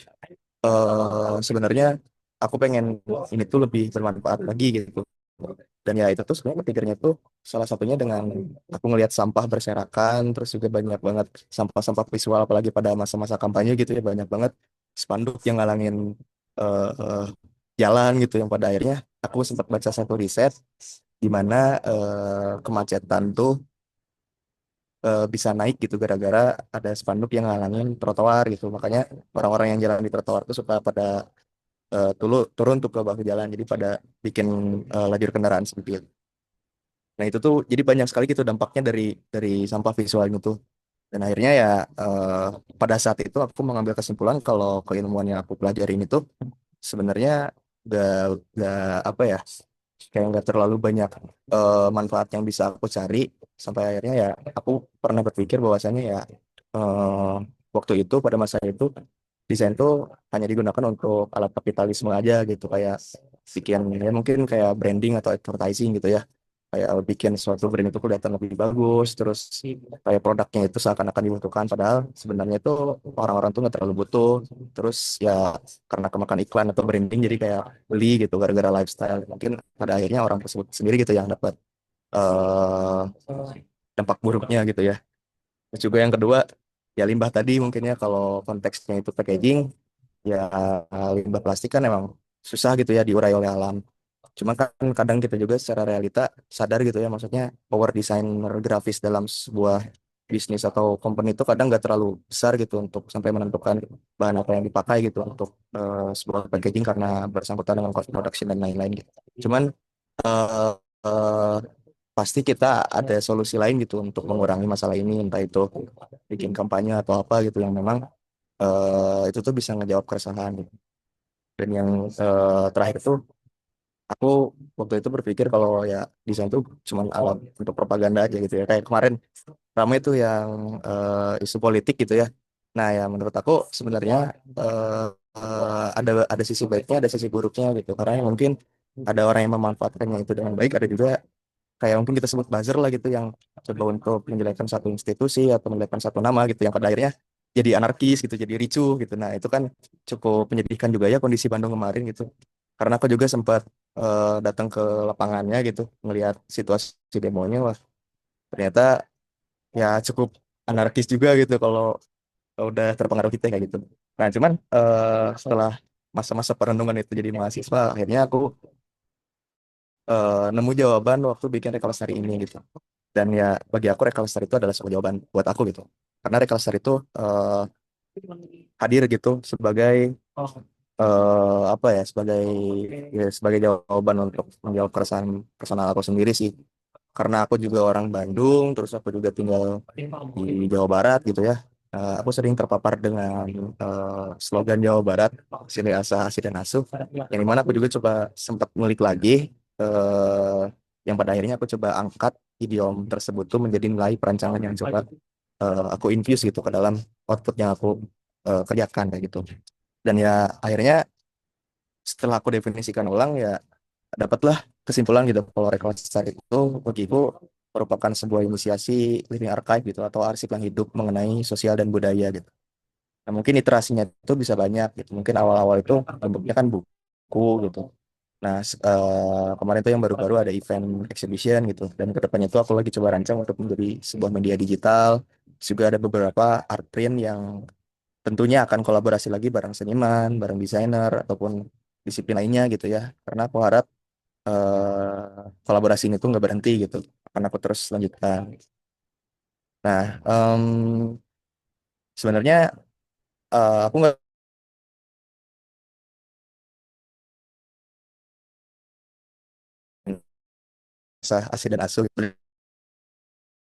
sebenarnya aku pengen ini tuh lebih bermanfaat lagi gitu. Dan ya itu tuh sebenarnya pikirnya tuh salah satunya dengan aku ngelihat sampah berserakan, terus juga banyak banget sampah-sampah visual, apalagi pada masa-masa kampanye gitu ya, banyak banget spanduk yang ngalangin eh, jalan gitu, yang pada akhirnya aku sempat baca satu riset di mana kemacetan tuh bisa naik gitu gara-gara ada spanduk yang ngalangin trotoar gitu. Makanya orang-orang yang jalan di trotoar tuh suka pada turun tuh ke bahu jalan, jadi pada bikin lajur kendaraan sempit. Nah itu tuh jadi banyak sekali gitu dampaknya dari sampah visual itu. Dan akhirnya ya eh, pada saat itu aku mengambil kesimpulan kalau keilmuan yang aku pelajarin itu sebenarnya gak, gak apa ya, kayak nggak terlalu banyak manfaat yang bisa aku cari. Sampai akhirnya ya aku pernah berpikir bahwasannya ya eh, waktu itu pada masa itu desain tuh hanya digunakan untuk alat kapitalisme aja gitu, kayak bikin ya mungkin kayak branding atau advertising gitu ya, kayak bikin suatu brand itu kelihatan lebih bagus, terus kayak produknya itu seakan-akan dibutuhkan padahal sebenarnya itu orang-orang tuh nggak terlalu butuh. Terus ya karena kemakan iklan atau branding jadi kayak beli gitu gara-gara lifestyle, mungkin pada akhirnya orang tersebut sendiri gitu yang dapat eh dampak buruknya gitu ya. Terus juga yang kedua ya limbah tadi, mungkin ya kalau konteksnya itu packaging, ya limbah plastik kan emang susah gitu ya diurai oleh alam. Cuma kan kadang kita juga secara realita sadar gitu ya, maksudnya power designer grafis dalam sebuah bisnis atau company itu kadang nggak terlalu besar gitu untuk sampai menentukan bahan apa yang dipakai gitu untuk sebuah packaging, karena bersangkutan dengan cost production dan lain-lain gitu. Cuman eh, eh, pasti kita ada solusi lain gitu untuk mengurangi masalah ini, entah itu bikin kampanye atau apa gitu yang memang itu tuh bisa ngejawab keresahan gitu. Dan yang terakhir tuh aku waktu itu berpikir kalau ya desain itu cuma alat untuk propaganda aja gitu ya. Kayak kemarin ramai itu yang isu politik gitu ya. Nah ya menurut aku sebenarnya eh, ada sisi baiknya, ada sisi buruknya gitu. Karena mungkin ada orang yang memanfaatkannya itu dengan baik, ada juga kayak mungkin kita sebut buzzer lah gitu, yang coba untuk menjelekkan satu institusi atau menjelekkan satu nama gitu, yang pada akhirnya jadi anarkis gitu, jadi ricuh gitu. Nah itu kan cukup menyedihkan juga ya kondisi Bandung kemarin gitu. Karena aku juga sempat datang ke lapangannya gitu, melihat situasi demonya, wah ternyata ya cukup anarkis juga gitu kalau udah terpengaruh kita kayak gitu. Nah cuman setelah masa-masa perenungan itu jadi mahasiswa, akhirnya aku nemu jawaban waktu bikin Rekalestari ini gitu. Dan ya bagi aku Rekalestari itu adalah sebuah jawaban buat aku gitu. Karena Rekalestari itu hadir gitu sebagai apa ya, sebagai jawaban untuk menjawab keresahan personal aku sendiri sih. Karena aku juga orang Bandung, terus aku juga tinggal di Jawa Barat gitu ya. Aku sering terpapar dengan slogan Jawa Barat, Sini Asa, Asih dan Asuh, yang dimana aku juga coba sempat ngulik lagi, eh, yang pada akhirnya aku coba angkat idiom tersebut tuh menjadi nilai perancangan yang coba aku infuse gitu ke dalam output yang aku kerjakan kayak gitu. Dan ya akhirnya setelah aku definisikan ulang ya dapatlah kesimpulan gitu kalau rekonstruksi itu bagiku merupakan sebuah inisiasi living archive gitu, atau arsip yang hidup mengenai sosial dan budaya gitu. Nah, mungkin iterasinya itu bisa banyak gitu. Mungkin awal-awal itu bentuknya kan buku gitu. Nah, kemarin itu yang baru-baru ada event exhibition gitu. Dan kedepannya itu aku lagi coba rancang untuk menjadi sebuah media digital. Juga ada beberapa art print yang tentunya akan kolaborasi lagi bareng seniman, bareng desainer, ataupun disiplin lainnya gitu ya. Karena aku harap kolaborasi ini tuh nggak berhenti gitu, akan aku terus lanjutkan. Nah, sebenarnya aku nggak usah asi dan asu gitu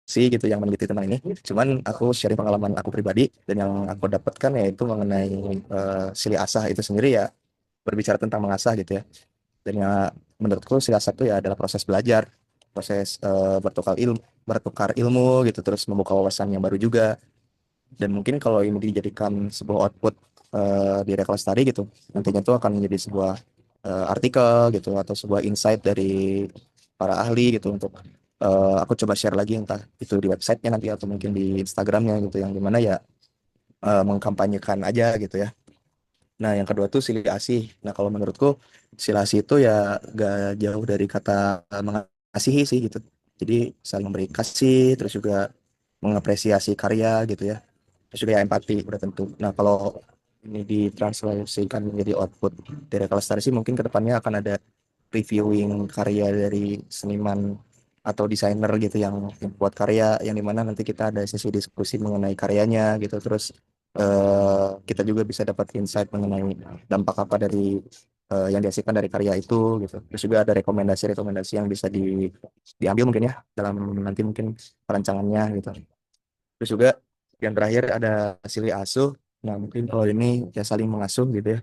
sih gitu yang meneliti tentang ini. Cuman aku sharing pengalaman aku pribadi dan yang aku dapatkan yaitu mengenai silih asah itu sendiri ya, berbicara tentang mengasah gitu ya. Dan ya menurutku silih asah itu ya adalah proses belajar, proses bertukar ilmu gitu, terus membuka wawasan yang baru juga. Dan mungkin kalau ini dijadikan sebuah output di Recall Study gitu, nantinya itu akan menjadi sebuah artikel gitu atau sebuah insight dari para ahli gitu untuk aku coba share lagi entah itu di websitenya nanti atau mungkin di Instagramnya gitu yang dimana ya mengkampanyekan aja gitu ya. Nah yang kedua tuh silih asih. Nah kalau menurutku silih asih itu ya gak jauh dari kata mengasihi sih gitu. Jadi saling memberi kasih terus juga mengapresiasi karya gitu ya, terus juga ya empati udah tentu. Nah kalau ini ditranslasikan menjadi output dari Kalestari sih mungkin kedepannya akan ada reviewing karya dari seniman atau desainer gitu yang buat karya yang dimana nanti kita ada sesi diskusi mengenai karyanya gitu, terus kita juga bisa dapat insight mengenai dampak apa dari yang dihasilkan dari karya itu gitu, terus juga ada rekomendasi-rekomendasi yang bisa diambil mungkin ya dalam nanti mungkin perancangannya gitu. Terus juga yang terakhir ada silih asuh. Nah, mungkin kalau ini ya saling mengasuh gitu ya.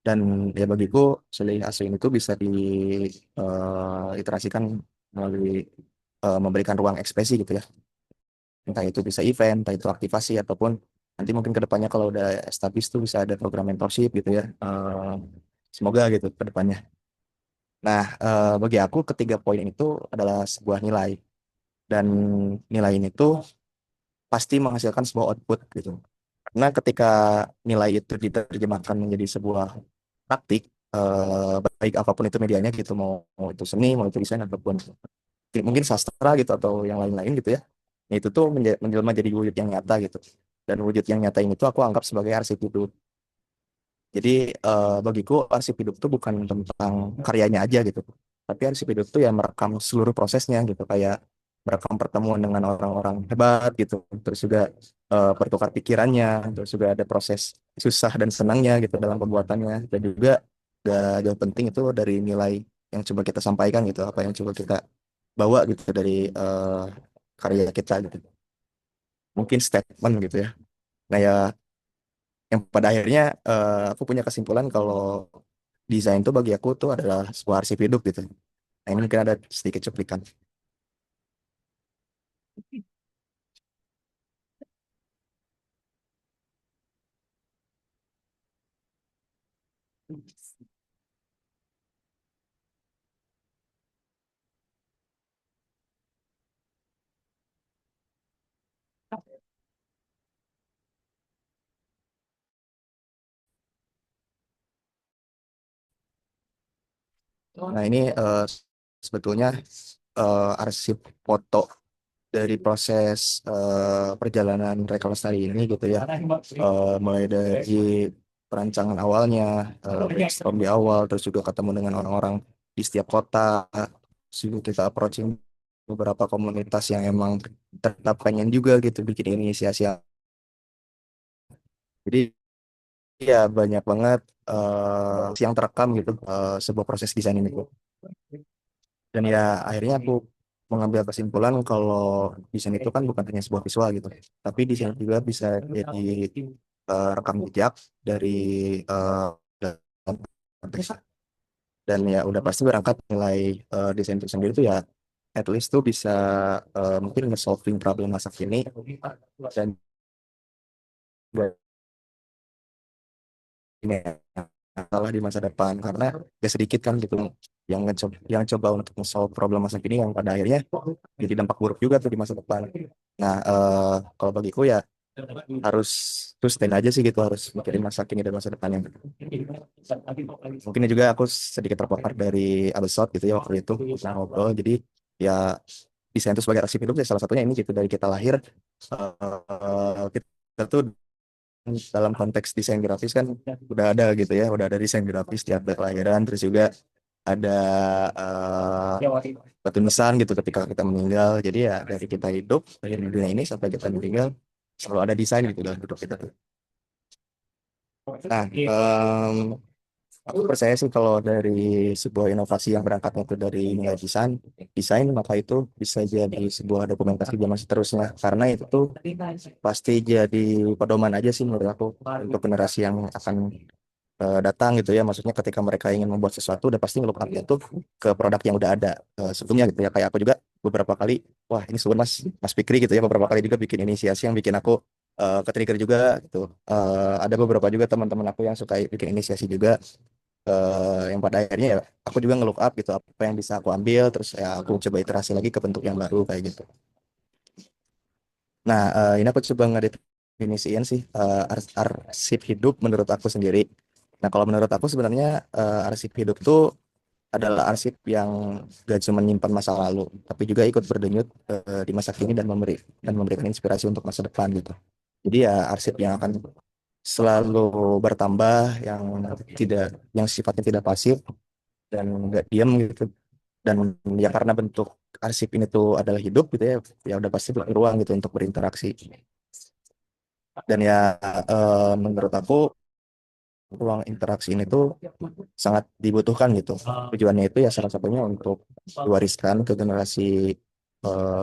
Dan ya bagiku silih asuh ini tuh bisa iterasikan melalui memberikan ruang ekspresi gitu ya. Entah itu bisa event, entah itu aktivasi ataupun nanti mungkin kedepannya kalau udah established tuh bisa ada program mentorship gitu ya. Semoga gitu ke depannya. Nah, bagi aku ketiga poin itu adalah sebuah nilai dan nilai ini tuh pasti menghasilkan sebuah output gitu. Karena ketika nilai itu diterjemahkan menjadi sebuah praktik, baik apapun itu medianya gitu, mau itu seni, mau itu desain ataupun mungkin sastra gitu atau yang lain-lain gitu ya. Nah, itu tuh menjelma jadi wujud yang nyata gitu. Dan wujud yang nyata ini tuh aku anggap sebagai arsip hidup. Jadi bagiku arsip hidup tuh bukan tentang karyanya aja gitu. Tapi arsip hidup tuh ya merekam seluruh prosesnya gitu. Kayak merekam pertemuan dengan orang-orang hebat gitu. Terus juga bertukar pikirannya. Terus juga ada proses susah dan senangnya gitu dalam pembuatannya. Dan juga gak jauh penting itu dari nilai yang coba kita sampaikan gitu. Apa yang coba kita bawa gitu dari karya kita gitu. Mungkin statement gitu ya. Nah ya yang pada akhirnya aku punya kesimpulan kalau desain tuh bagi aku tuh adalah sebuah arsip hidup gitu. Nah ini mungkin ada sedikit cuplikan. Nah ini sebetulnya arsip foto dari proses perjalanan Reka Lestari ini gitu ya. Mulai dari perancangan awalnya, brainstorm di awal, terus juga ketemu dengan orang-orang di setiap kota, terus juga kita approaching beberapa komunitas yang emang tetap pengen juga gitu bikin inisiasi. Jadi ya banyak banget yang terekam gitu sebuah proses desain ini. Dan ya akhirnya aku mengambil kesimpulan kalau desain itu kan bukan hanya sebuah visual gitu, tapi desain juga bisa jadi rekam jejak dari eh, dan ya udah pasti berangkat nilai desain itu sendiri tuh ya at least tuh bisa mungkin nge-solving problem masa kini dan buat ini salah di masa depan karena gak sedikit kan gitu yang coba untuk nge-solve problem masa kini yang pada akhirnya jadi dampak buruk juga tuh di masa depan. Nah, kalau bagiku ya harus sustain aja sih gitu, harus mikirin masa kini dan masa depannya. Mungkin juga aku sedikit terpapar dari Abesot gitu ya waktu itu nah ngobrol. Jadi ya desain itu sebagai arsip hidup ya salah satunya ini gitu dari kita lahir kita tuh dalam konteks desain grafis kan udah ada gitu ya, udah ada desain grafis tiap kelahiran terus juga ada batu nisan gitu ketika kita meninggal. Jadi ya dari kita hidup dari dunia ini sampai kita meninggal selalu ada desain gitu dalam hidup kita tuh. Nah, aku percaya sih kalau dari sebuah inovasi yang berangkatnya itu dari nilai desain maka itu bisa jadi sebuah dokumentasi zaman seterusnya. Karena itu tuh pasti jadi pedoman aja sih menurut aku untuk generasi yang akan datang gitu ya. Maksudnya ketika mereka ingin membuat sesuatu udah pasti ngelukatnya tuh ke produk yang udah ada sebelumnya gitu ya. Kayak aku juga beberapa kali, wah ini suun mas, Mas Fikri gitu ya, beberapa kali juga bikin inisiasi yang bikin aku ke-trigger juga gitu. Ada beberapa juga teman-teman aku yang suka bikin inisiasi juga yang pada akhirnya ya aku juga nge-look up gitu apa yang bisa aku ambil terus ya aku coba iterasi lagi ke bentuk yang baru kayak gitu. Nah, ini aku coba ngedefinisiin sih arsip hidup menurut aku sendiri. Nah, kalau menurut aku sebenarnya arsip hidup itu adalah arsip yang gak cuma menyimpan masa lalu, tapi juga ikut berdenyut di masa kini dan memberikan inspirasi untuk masa depan gitu. Jadi ya arsip yang akan selalu bertambah, tidak, yang sifatnya tidak pasif dan nggak diam gitu. Dan ya karena bentuk arsip ini tuh adalah hidup gitu ya, ya udah pasti berruang gitu untuk berinteraksi. Dan ya menurut aku ruang interaksi ini tuh sangat dibutuhkan gitu. Tujuannya itu ya salah satunya untuk diwariskan ke generasi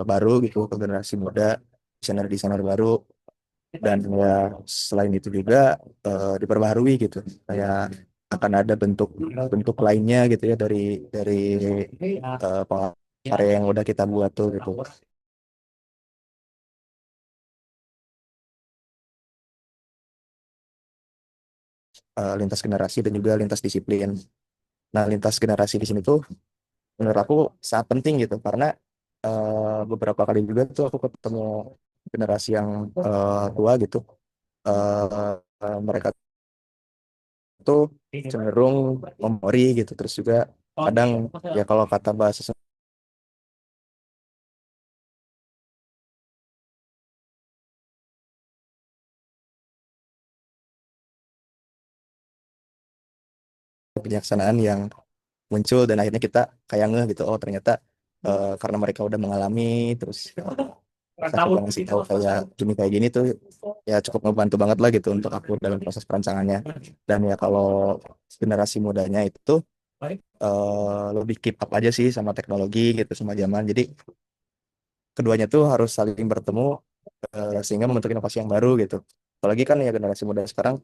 baru gitu, ke generasi muda, desainer-desainer baru, dan ya selain itu juga diperbaharui gitu. Kayak akan ada bentuk lainnya gitu ya dari karya yang udah kita buat tuh gitu. Lintas generasi dan juga lintas disiplin. Nah, lintas generasi di sini tuh menurut aku sangat penting gitu karena beberapa kali juga tuh aku ketemu generasi yang tua gitu. Mereka tuh cenderung memori gitu terus juga kadang ya kalau kata bahasa kebijaksanaan yang muncul dan akhirnya kita kayak ngeh gitu oh ternyata karena mereka udah mengalami terus kita ngasih tahu kayak gini tuh ya cukup ngebantu banget lah gitu untuk aku dalam proses perancangannya. Dan ya kalau generasi mudanya itu lebih keep up aja sih sama teknologi gitu sama zaman, jadi keduanya tuh harus saling bertemu sehingga membentuk inovasi yang baru gitu. Apalagi kan ya generasi muda sekarang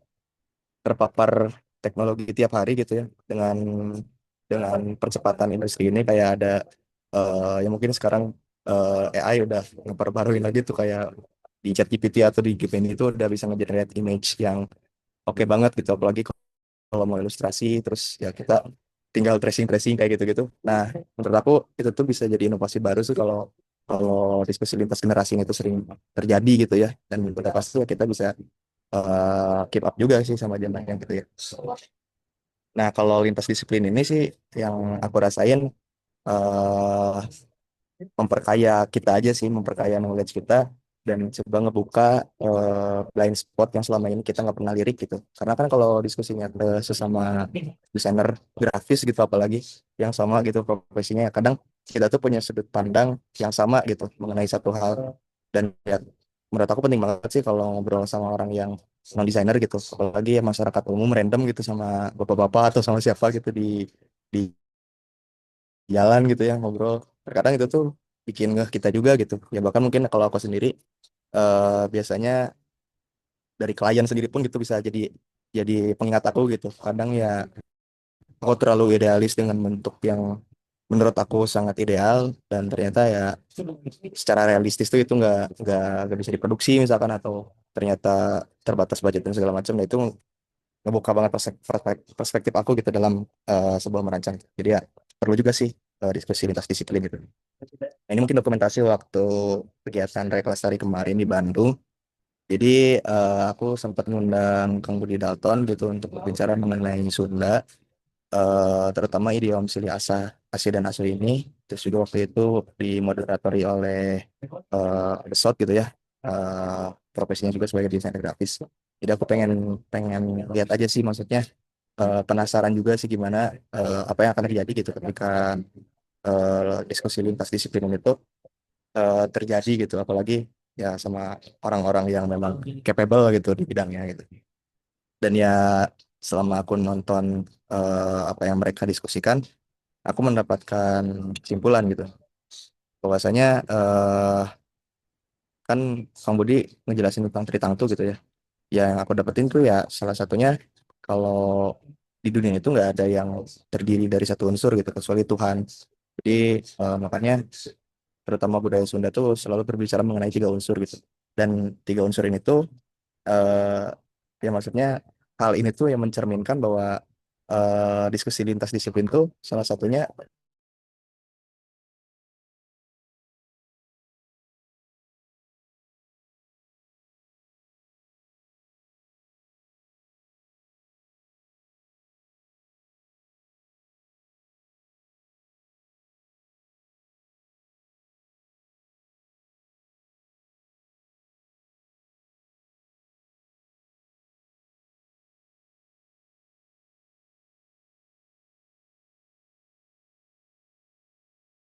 terpapar teknologi tiap hari gitu ya dengan percepatan industri ini kayak ada yang mungkin sekarang AI udah ngeperbaruin lagi tuh kayak di ChatGPT atau di Gemini itu udah bisa nge-generate image yang oke banget gitu, apalagi kalau mau ilustrasi terus ya kita tinggal tracing-tracing kayak gitu-gitu. Nah, menurut aku itu tuh bisa jadi inovasi baru sih kalau kalau diskusi lintas generasi itu sering terjadi gitu ya, dan udah pasti ya kita bisa keep up juga sih sama zamannya gitu ya. Nah, kalau lintas disiplin ini sih yang aku rasain eh memperkaya kita aja sih, memperkaya knowledge kita dan coba ngebuka blind spot yang selama ini kita nggak pernah lirik gitu. Karena kan kalau diskusinya ke sesama desainer grafis gitu, apalagi yang sama gitu profesinya, ya kadang kita tuh punya sudut pandang yang sama gitu mengenai satu hal. Dan ya menurut aku penting banget sih kalau ngobrol sama orang yang non desainer gitu, apalagi ya masyarakat umum random gitu sama bapak-bapak atau sama siapa gitu di jalan gitu ya ngobrol. Terkadang itu tuh bikin ngeh kita juga gitu. Ya bahkan mungkin kalau aku sendiri biasanya dari klien sendiri pun gitu bisa jadi pengingat aku gitu. Kadang ya aku terlalu idealis dengan bentuk yang menurut aku sangat ideal dan ternyata ya secara realistis tuh itu nggak bisa diproduksi misalkan atau ternyata terbatas budget dan segala macam. Nah itu ngebuka banget perspektif aku gitu dalam sebuah merancang. Jadi ya perlu juga sih diskusi lintas disiplin gitu. Nah, ini mungkin dokumentasi waktu kegiatan Reklastari kemarin di Bandung. Jadi aku sempat ngundang Kang Budi Dalton gitu untuk berbicara mengenai Sunda, terutama idiom silih asah, asih dan asuh ini. Terus juga waktu itu dimoderatori oleh The Shot gitu ya, profesinya juga sebagai desainer grafis. Jadi aku pengen pengen lihat aja sih maksudnya penasaran juga sih gimana apa yang akan terjadi gitu ketika diskusi lintas disiplin itu terjadi gitu, apalagi ya sama orang-orang yang memang capable gitu di bidangnya gitu. Dan ya selama aku nonton apa yang mereka diskusikan, aku mendapatkan kesimpulan gitu bahwasanya kan Kang Budi ngejelasin tentang Tritangtu gitu ya. Yang aku dapetin tuh ya salah satunya kalau di dunia itu nggak ada yang terdiri dari satu unsur gitu kecuali Tuhan. Jadi makanya terutama budaya Sunda tuh selalu berbicara mengenai tiga unsur gitu. Dan tiga unsur ini tuh eh ya maksudnya hal ini tuh yang mencerminkan bahwa diskusi lintas disiplin tuh salah satunya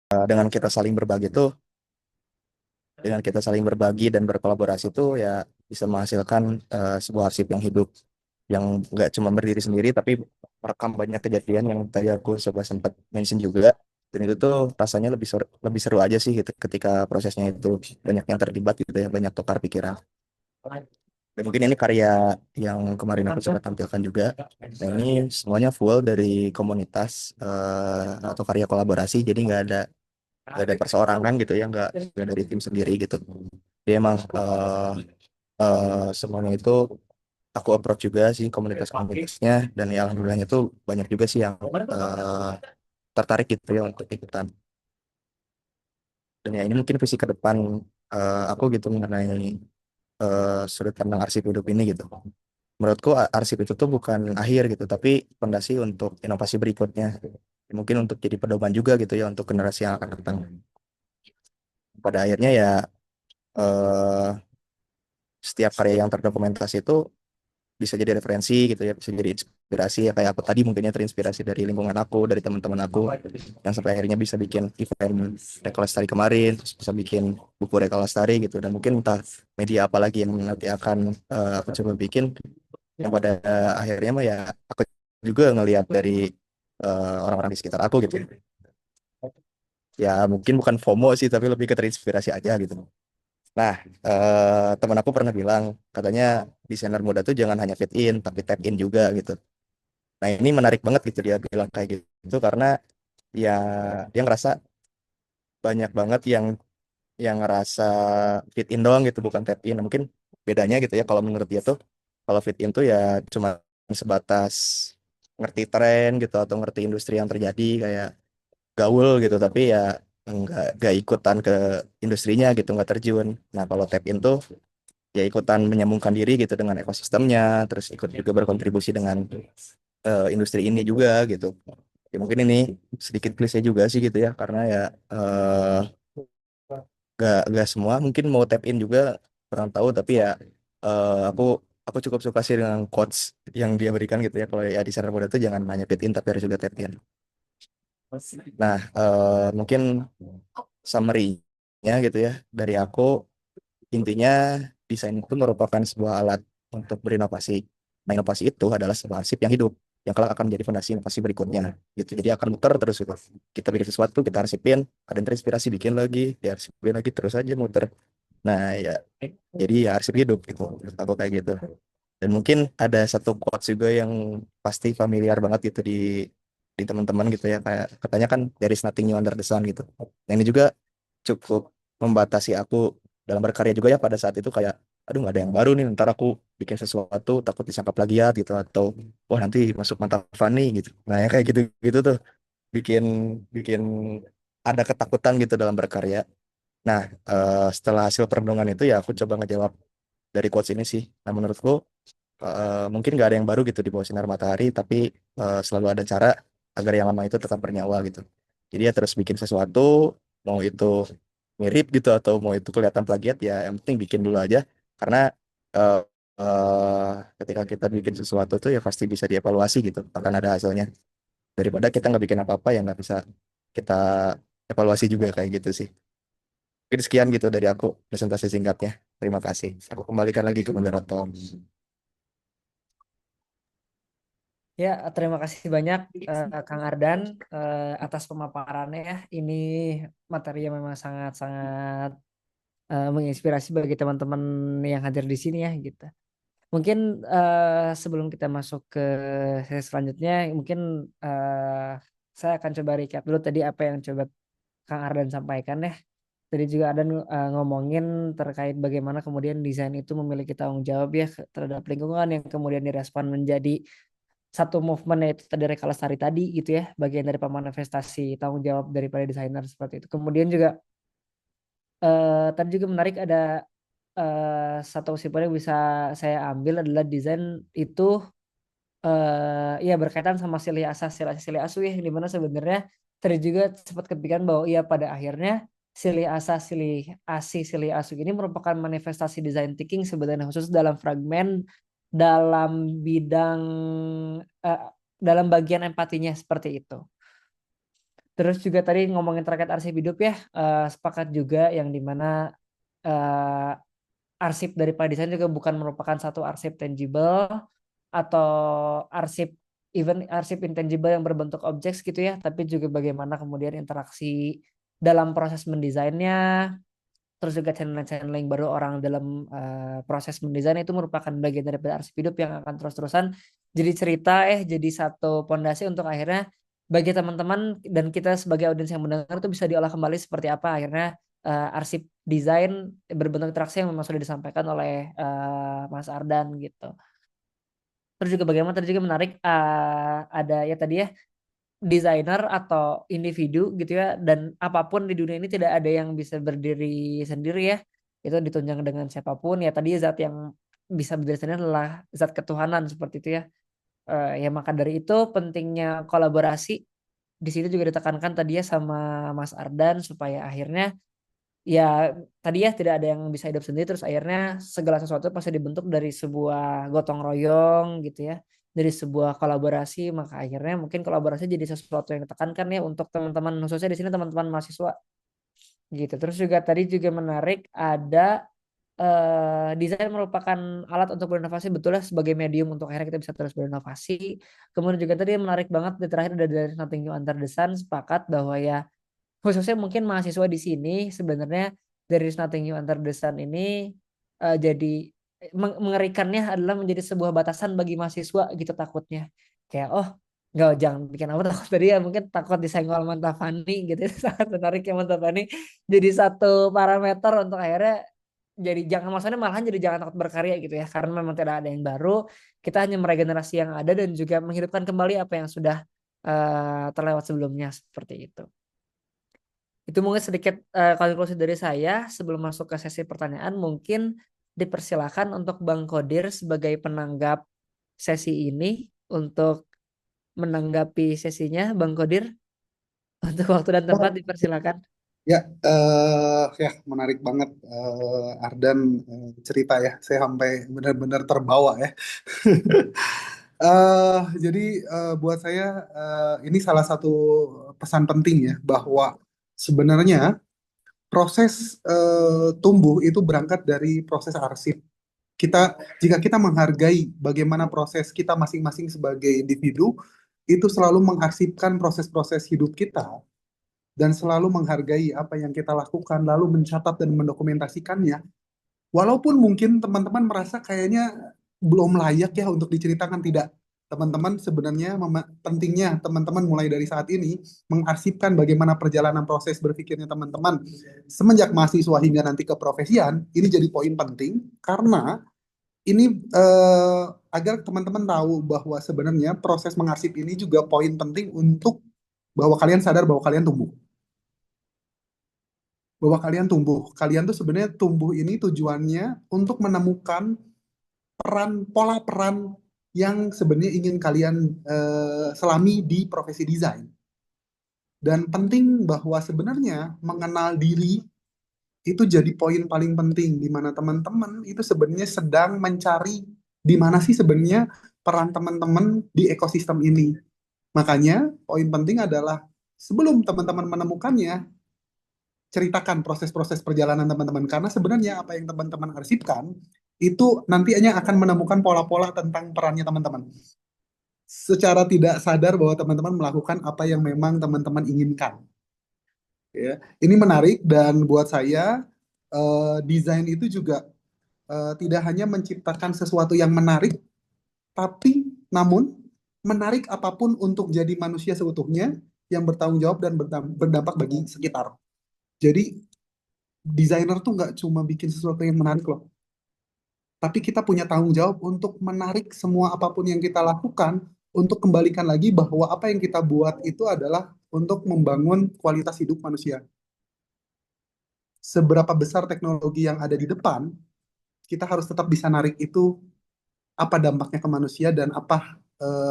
dengan kita saling berbagi tuh dengan kita saling berbagi dan berkolaborasi tuh ya bisa menghasilkan sebuah arsip yang hidup yang nggak cuma berdiri sendiri tapi merekam banyak kejadian yang tadi aku coba sempat mention juga, dan itu tuh rasanya lebih seru aja sih gitu ketika prosesnya itu banyak yang terlibat gitu ya, banyak tukar pikiran. Dan mungkin ini karya yang kemarin aku sempat tampilkan juga. Nah ini semuanya full dari komunitas atau karya kolaborasi, jadi nggak ada perseorangan gitu ya, nggak dari tim sendiri gitu. Dia emang semuanya itu aku approach juga sih komunitas-komunitasnya, dan ya alhamdulillahnya tuh banyak juga sih yang tertarik gitu ya untuk ikutan. Dan ya ini mungkin visi ke depan aku gitu mengenai sudut pandang arsip hidup ini gitu. Menurutku arsip itu tuh bukan akhir gitu, tapi fondasi untuk inovasi berikutnya. Mungkin untuk jadi pedoman juga gitu ya untuk generasi yang akan datang. Pada akhirnya ya eh, setiap karya yang terdokumentasi itu bisa jadi referensi gitu ya, bisa jadi inspirasi ya kayak aku tadi mungkinnya terinspirasi dari lingkungan aku, dari teman-teman aku yang sampai akhirnya bisa bikin event Reka Lestari kemarin, terus bisa bikin buku Reka Lestari gitu, dan mungkin entah media apa lagi yang nanti akan aku coba bikin yang pada akhirnya mah ya aku juga ngelihat dari orang-orang di sekitar aku gitu. Ya mungkin bukan FOMO sih tapi lebih ke terinspirasi aja gitu. Nah, teman aku pernah bilang, katanya desainer muda tuh jangan hanya fit in, tapi tap in juga gitu. Nah, ini menarik banget gitu dia bilang kayak gitu karena ya dia ngerasa banyak banget yang ngerasa fit in doang gitu, bukan tap in. Mungkin bedanya gitu ya kalau menurut dia tuh, kalau fit in tuh ya cuma sebatas ngerti tren gitu atau ngerti industri yang terjadi kayak gaul gitu, tapi ya nggak ikutan ke industrinya gitu, nggak terjun. Nah, kalau tap in tuh ya ikutan menyambungkan diri gitu dengan ekosistemnya, terus ikut juga berkontribusi dengan industri ini juga gitu. Ya mungkin ini sedikit klise juga sih gitu ya, karena ya gak semua mungkin mau tap in juga kurang tahu, tapi ya aku cukup suka sih dengan quotes yang dia berikan gitu ya, kalau ya di sana muda tuh jangan hanya fit in tapi harus juga tap in. Nah, mungkin summary-nya gitu ya dari aku, intinya desain itu merupakan sebuah alat untuk berinovasi. Nah, inovasi itu adalah sebuah arsip yang hidup, yang kelak akan menjadi fondasi inovasi berikutnya. Gitu. Jadi akan muter terus gitu. Kita bikin sesuatu, kita arsipin, ada yang terinspirasi bikin lagi, diarsipin lagi terus aja muter. Nah, ya jadi ya arsip hidup gitu. Menurut aku kayak gitu. Dan mungkin ada satu quotes juga yang pasti familiar banget gitu di teman-teman gitu ya, kayak katanya kan there is nothing new under the sun gitu. Nah, ini juga cukup membatasi aku dalam berkarya juga ya pada saat itu, kayak aduh nggak ada yang baru nih, ntar aku bikin sesuatu takut disangka plagiat gitu, atau wah nanti masuk mata Fanny gitu. Nah ya kayak gitu gitu tuh bikin bikin ada ketakutan gitu dalam berkarya. Nah, setelah hasil perenungan itu ya aku coba ngejawab dari quotes ini sih. Nah, menurutku mungkin nggak ada yang baru gitu di bawah sinar matahari, tapi selalu ada cara agar yang lama itu tetap bernyawa gitu. Jadi ya terus bikin sesuatu, mau itu mirip gitu atau mau itu kelihatan plagiat, ya yang penting bikin dulu aja. Karena eh, ketika kita bikin sesuatu tuh ya pasti bisa dievaluasi gitu, akan ada hasilnya. Daripada kita nggak bikin apa-apa yang nggak bisa kita evaluasi juga kayak gitu sih. Mungkin sekian gitu dari aku presentasi singkatnya. Terima kasih. Aku kembalikan lagi ke moderator.
Ya, terima kasih banyak Kang Ardan atas pemaparannya ya. Ini materi yang memang sangat-sangat menginspirasi bagi teman-teman yang hadir di sini ya gitu. Mungkin sebelum kita masuk ke sesi selanjutnya, mungkin saya akan coba recap dulu tadi apa yang coba Kang Ardan sampaikan ya. Tadi juga ada ngomongin terkait bagaimana kemudian desain itu memiliki tanggung jawab ya terhadap lingkungan yang kemudian direspon menjadi satu movement yaitu tadi Reka Lestari tadi gitu ya, bagian dari pemanifestasi tanggung jawab daripada desainer seperti itu. Kemudian juga tadi juga menarik ada satu kesimpulan yang bisa saya ambil adalah desain itu ya berkaitan sama silih asuh ya, di mana sebenarnya tadi juga sempat kepikiran bahwa ya pada akhirnya silih asuh ini merupakan manifestasi design thinking sebenarnya khusus dalam fragmen dalam bidang eh, dalam bagian empatinya seperti itu. Terus juga tadi ngomongin terkait arsip hidup ya, sepakat juga yang dimana eh, arsip daripada desain juga bukan merupakan satu arsip tangible atau arsip arsip intangible yang berbentuk objek gitu ya, tapi juga bagaimana kemudian interaksi dalam proses mendesainnya, terus juga channeling baru orang dalam proses mendesain itu merupakan bagian daripada arsip hidup yang akan terus-terusan jadi cerita jadi satu pondasi untuk akhirnya bagi teman-teman dan kita sebagai audiens yang mendengar itu bisa diolah kembali seperti apa akhirnya arsip desain berbentuk interaksi yang memang sudah disampaikan oleh Mas Ardan gitu. Terus juga bagaimana tadi juga menarik ada ya tadi ya desainer atau individu gitu ya dan apapun di dunia ini tidak ada yang bisa berdiri sendiri ya, itu ditunjang dengan siapapun ya tadi zat yang bisa berdiri sendiri adalah zat ketuhanan seperti itu ya. Ya maka dari itu pentingnya kolaborasi di situ juga ditekankan tadi ya sama Mas Ardan supaya akhirnya ya tadi ya tidak ada yang bisa hidup sendiri terus akhirnya segala sesuatu pasti dibentuk dari sebuah gotong royong gitu ya, dari sebuah kolaborasi maka akhirnya mungkin kolaborasi jadi sesuatu yang ditekankan ya untuk teman-teman khususnya di sini teman-teman mahasiswa gitu. Terus juga tadi juga menarik ada desain merupakan alat untuk berinovasi betul ya sebagai medium untuk akhirnya kita bisa terus berinovasi. Kemudian juga tadi menarik banget di terakhir ada dari Nothing New Under the Sun sepakat bahwa ya khususnya mungkin mahasiswa di sini sebenarnya dari Nothing New Under the Sun ini jadi mengerikannya adalah menjadi sebuah batasan bagi mahasiswa gitu takutnya kayak oh nggak jangan bikin apa takut tadi ya mungkin takut disenggol Mantapani gitu itu sangat menarik ya Mantapani jadi satu parameter untuk akhirnya jadi jangan maksudnya malahan jadi jangan takut berkarya gitu ya karena memang tidak ada yang baru, kita hanya meregenerasi yang ada dan juga menghidupkan kembali apa yang sudah terlewat sebelumnya seperti itu. Itu mungkin sedikit konklusi dari saya sebelum masuk ke sesi pertanyaan. Mungkin dipersilakan untuk Bang Kodir sebagai penanggap sesi ini untuk menanggapi sesinya, Bang Kodir. Untuk waktu dan tempat dipersilakan.
Ya, ya menarik banget Ardan cerita ya. Saya sampai benar-benar terbawa ya. Jadi buat saya ini salah satu pesan penting ya bahwa sebenarnya proses tumbuh itu berangkat dari proses arsip. Kita jika kita menghargai bagaimana proses kita masing-masing sebagai individu, itu selalu mengarsipkan proses-proses hidup kita dan selalu menghargai apa yang kita lakukan, lalu mencatat dan mendokumentasikannya. Walaupun mungkin teman-teman merasa kayaknya belum layak ya untuk diceritakan, tidak. Teman-teman sebenarnya pentingnya teman-teman mulai dari saat ini mengarsipkan bagaimana perjalanan proses berpikirnya teman-teman semenjak mahasiswa hingga nanti ke profesian. Ini jadi poin penting karena ini agar teman-teman tahu bahwa sebenarnya proses mengarsip ini juga poin penting untuk bahwa kalian sadar bahwa kalian tumbuh. Bahwa kalian tumbuh. Kalian tuh sebenarnya tumbuh ini tujuannya untuk menemukan pola peran yang sebenarnya ingin kalian selami di profesi desain. Dan penting bahwa sebenarnya mengenal diri Itu jadi poin paling penting di mana teman-teman itu sebenarnya sedang mencari di mana sih sebenarnya peran teman-teman di ekosistem ini. Makanya poin penting adalah sebelum teman-teman menemukannya, ceritakan proses-proses perjalanan teman-teman karena sebenarnya apa yang teman-teman arsipkan itu nantinya akan menemukan pola-pola tentang perannya teman-teman. Secara tidak sadar bahwa teman-teman melakukan apa yang memang teman-teman inginkan. Ya, ini menarik dan buat saya desain itu juga tidak hanya menciptakan sesuatu yang menarik, tapi namun menarik apapun untuk jadi manusia seutuhnya yang bertanggung jawab dan berdampak bagi sekitar. Jadi desainer tuh nggak cuma bikin sesuatu yang menarik loh, tapi kita punya tanggung jawab untuk menarik semua apapun yang kita lakukan untuk kembalikan lagi bahwa apa yang kita buat itu adalah untuk membangun kualitas hidup manusia. Seberapa besar teknologi yang ada di depan, kita harus tetap bisa narik itu apa dampaknya ke manusia dan apa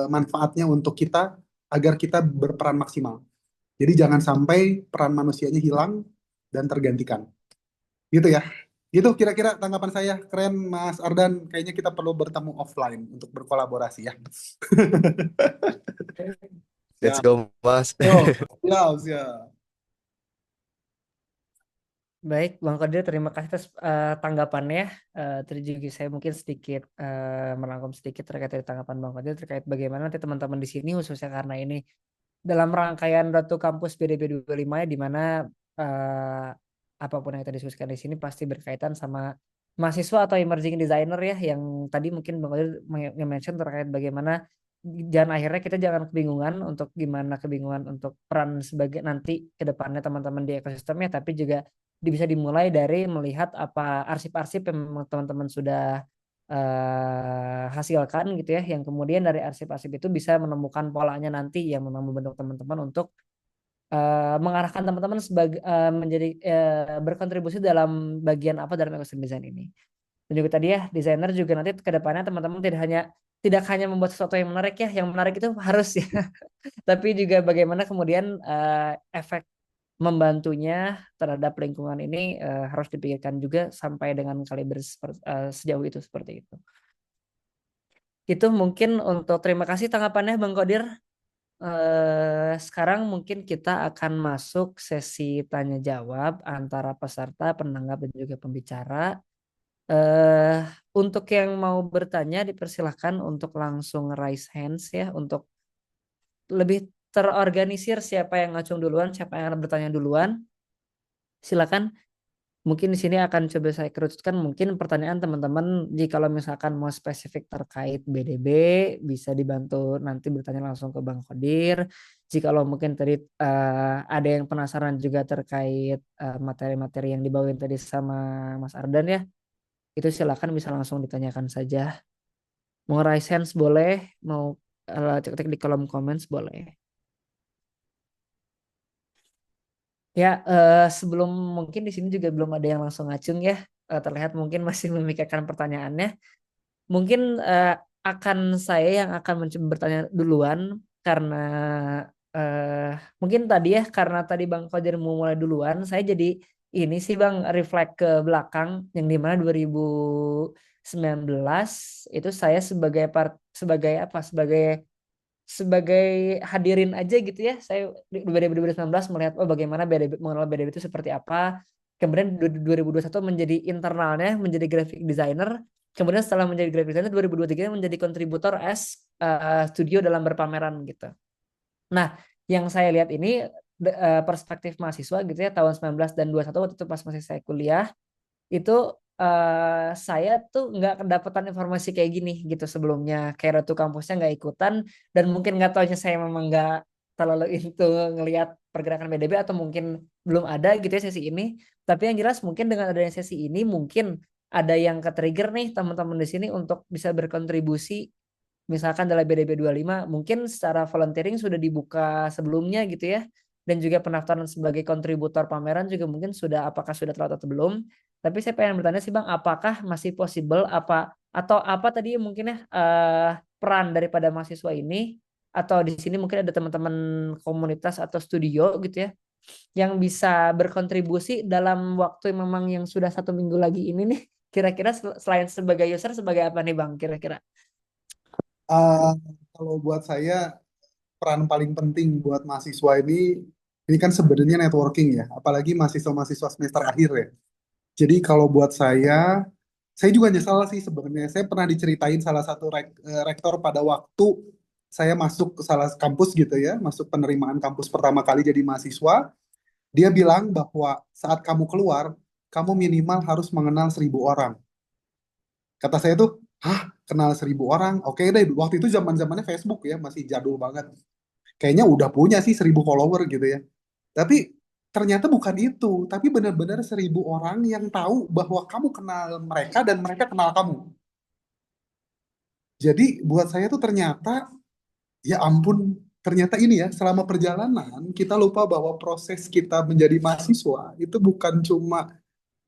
manfaatnya untuk kita agar kita berperan maksimal. Jadi jangan sampai peran manusianya hilang dan tergantikan. Gitu ya. Gitu kira-kira tanggapan saya. Keren Mas Ardan. Kayaknya kita perlu bertemu offline untuk berkolaborasi ya.
Let's
Siap.
go, Mas.
Yo, siap, siap.
Baik, Bang Kodir, terima kasih atas tanggapannya. Terus juga saya mungkin sedikit merangkum sedikit terkait dari tanggapan Bang Kodir terkait bagaimana nanti teman-teman di sini khususnya karena ini dalam rangkaian Ratu Kampus BDB 25 ya, di mana eh, apapun yang kita diskusikan di sini pasti berkaitan sama mahasiswa atau emerging designer ya, yang tadi mungkin Bang Kodir mention terkait bagaimana jangan akhirnya kita jangan kebingungan untuk gimana kebingungan untuk peran sebagai nanti ke depannya teman-teman di ekosistemnya, tapi juga bisa dimulai dari melihat apa arsip-arsip yang memang teman-teman sudah hasilkan gitu ya, yang kemudian dari arsip-arsip itu bisa menemukan polanya nanti yang memang membentuk teman-teman untuk mengarahkan teman-teman sebagai menjadi berkontribusi dalam bagian apa dalam ekosistem desain ini. Dan juga tadi ya desainer juga nanti ke depannya teman-teman tidak hanya membuat sesuatu yang menarik ya, yang menarik itu harus ya, tapi juga bagaimana kemudian efek membantunya terhadap lingkungan ini harus dipikirkan juga sampai dengan kaliber sejauh itu seperti itu. Itu mungkin untuk terima kasih tanggapannya Bang Kodir. Sekarang mungkin kita akan masuk sesi tanya jawab antara peserta, penanggap dan juga pembicara. Eh, untuk yang mau bertanya dipersilahkan untuk langsung raise hands ya, untuk lebih terorganisir siapa yang ngacung duluan, siapa yang akan bertanya duluan. Silakan. Mungkin di sini akan coba saya kerucutkan mungkin pertanyaan teman-teman jika kalau misalkan mau spesifik terkait BDB bisa dibantu nanti bertanya langsung ke Bang Kodir. Jika kalau mungkin tadi ada yang penasaran juga terkait materi-materi yang dibawain tadi sama Mas Ardan ya, itu silakan bisa langsung ditanyakan saja. Mau raise hands boleh, mau cek-cek di kolom comments boleh. Ya, sebelum mungkin di sini juga belum ada yang langsung ngacung ya. Terlihat mungkin masih memikirkan pertanyaannya. Mungkin akan saya yang akan mencoba bertanya duluan karena mungkin tadi ya karena tadi Bang Fajar mau mulai duluan, saya jadi ini sih Bang reflect ke belakang yang dimana 2019 itu saya sebagai apa sebagai hadirin aja gitu ya. Saya di 2019 melihat oh bagaimana BDB, mengenal BDB itu seperti apa. Kemudian 2021 menjadi internalnya menjadi graphic designer. Kemudian setelah menjadi graphic designer 2023 menjadi kontributor as studio dalam berpameran gitu. Nah, yang saya lihat ini perspektif mahasiswa gitu ya tahun 19 dan 21 waktu itu pas masih saya kuliah itu saya tuh nggak kedapatan informasi kayak gini gitu sebelumnya, kayak Ratu Kampusnya nggak ikutan dan mungkin nggak taunya saya memang nggak terlalu itu ngelihat pergerakan BDB atau mungkin belum ada gitu ya sesi ini, tapi yang jelas mungkin dengan adanya sesi ini mungkin ada yang ke-trigger nih teman-teman di sini untuk bisa berkontribusi misalkan dalam BDB 25 mungkin secara volunteering sudah dibuka sebelumnya gitu ya, dan juga pendaftaran sebagai kontributor pameran juga mungkin sudah, apakah sudah terlalu atau belum. Tapi saya pengen bertanya sih Bang, apakah masih possible apa atau apa tadi mungkin ya peran daripada mahasiswa ini atau di sini mungkin ada teman-teman komunitas atau studio gitu ya yang bisa berkontribusi dalam waktu yang memang yang sudah 1 minggu lagi ini nih? Kira-kira selain sebagai user, sebagai apa nih Bang? Kira-kira?
Eh, Kalau buat saya peran paling penting buat mahasiswa ini kan sebenarnya networking ya, apalagi mahasiswa-mahasiswa semester akhir ya. Jadi kalau buat saya juga nyesal sih sebenarnya. Saya pernah diceritain salah satu rektor pada waktu saya masuk ke salah kampus gitu ya, masuk penerimaan kampus pertama kali jadi mahasiswa. Dia bilang bahwa saat kamu keluar, kamu minimal harus mengenal 1.000 orang. Kata saya tuh, hah, kenal 1.000 orang? Oke deh, waktu itu zaman-zamannya Facebook ya, masih jadul banget. Kayaknya udah punya sih 1.000 follower gitu ya. Tapi ternyata bukan itu, tapi benar-benar 1.000 orang yang tahu bahwa kamu kenal mereka dan mereka kenal kamu. Jadi buat saya tuh ternyata, ya ampun, ternyata ini ya, selama perjalanan kita lupa bahwa proses kita menjadi mahasiswa itu bukan cuma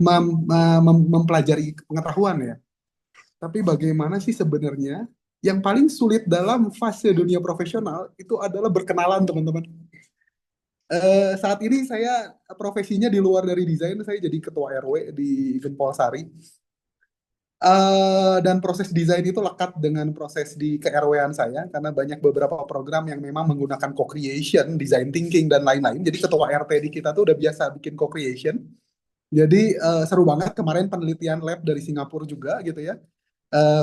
mempelajari pengetahuan ya, tapi bagaimana sih sebenarnya yang paling sulit dalam fase dunia profesional itu adalah berkenalan, teman-teman. Saat ini saya profesinya di luar dari desain, saya jadi ketua RW di Gempol Sari. Dan proses desain itu lekat dengan proses di ke-RW-an saya, karena banyak beberapa program yang memang menggunakan co-creation, design thinking, dan lain-lain. Jadi ketua RT di kita tuh udah biasa bikin co-creation. Jadi seru banget kemarin penelitian lab dari Singapura juga gitu ya.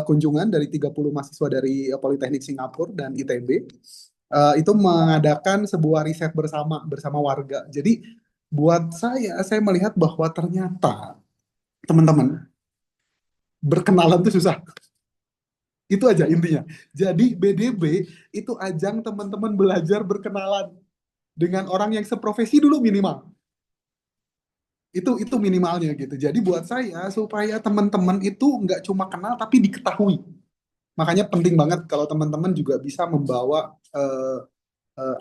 Kunjungan dari 30 mahasiswa dari Politeknik Singapura dan ITB. Itu mengadakan sebuah riset bersama bersama warga. Jadi buat saya melihat bahwa ternyata teman-teman berkenalan itu susah. Itu aja intinya. Jadi BDB itu ajang teman-teman belajar berkenalan dengan orang yang seprofesi dulu minimal. Itu minimalnya gitu. Jadi buat saya supaya teman-teman itu nggak cuma kenal tapi diketahui. Makanya penting banget kalau teman-teman juga bisa membawa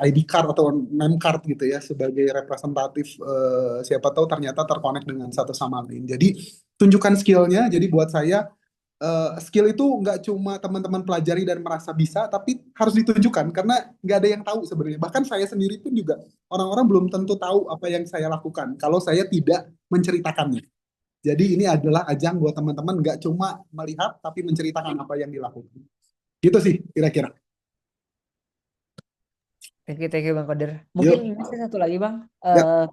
ID card atau name card gitu ya sebagai representatif, siapa tahu ternyata terkonek dengan satu sama lain. Jadi tunjukkan skillnya. Jadi buat saya skill itu nggak cuma teman-teman pelajari dan merasa bisa, tapi harus ditunjukkan karena nggak ada yang tahu sebenarnya. Bahkan saya sendiri pun juga orang-orang belum tentu tahu apa yang saya lakukan kalau saya tidak menceritakannya. Jadi ini adalah ajang buat teman-teman nggak cuma melihat tapi menceritakan apa yang dilakukan. Gitu sih kira-kira.
Thank you Bang Kodir. Mungkin
Yuk,
ini sih satu lagi Bang.
ya.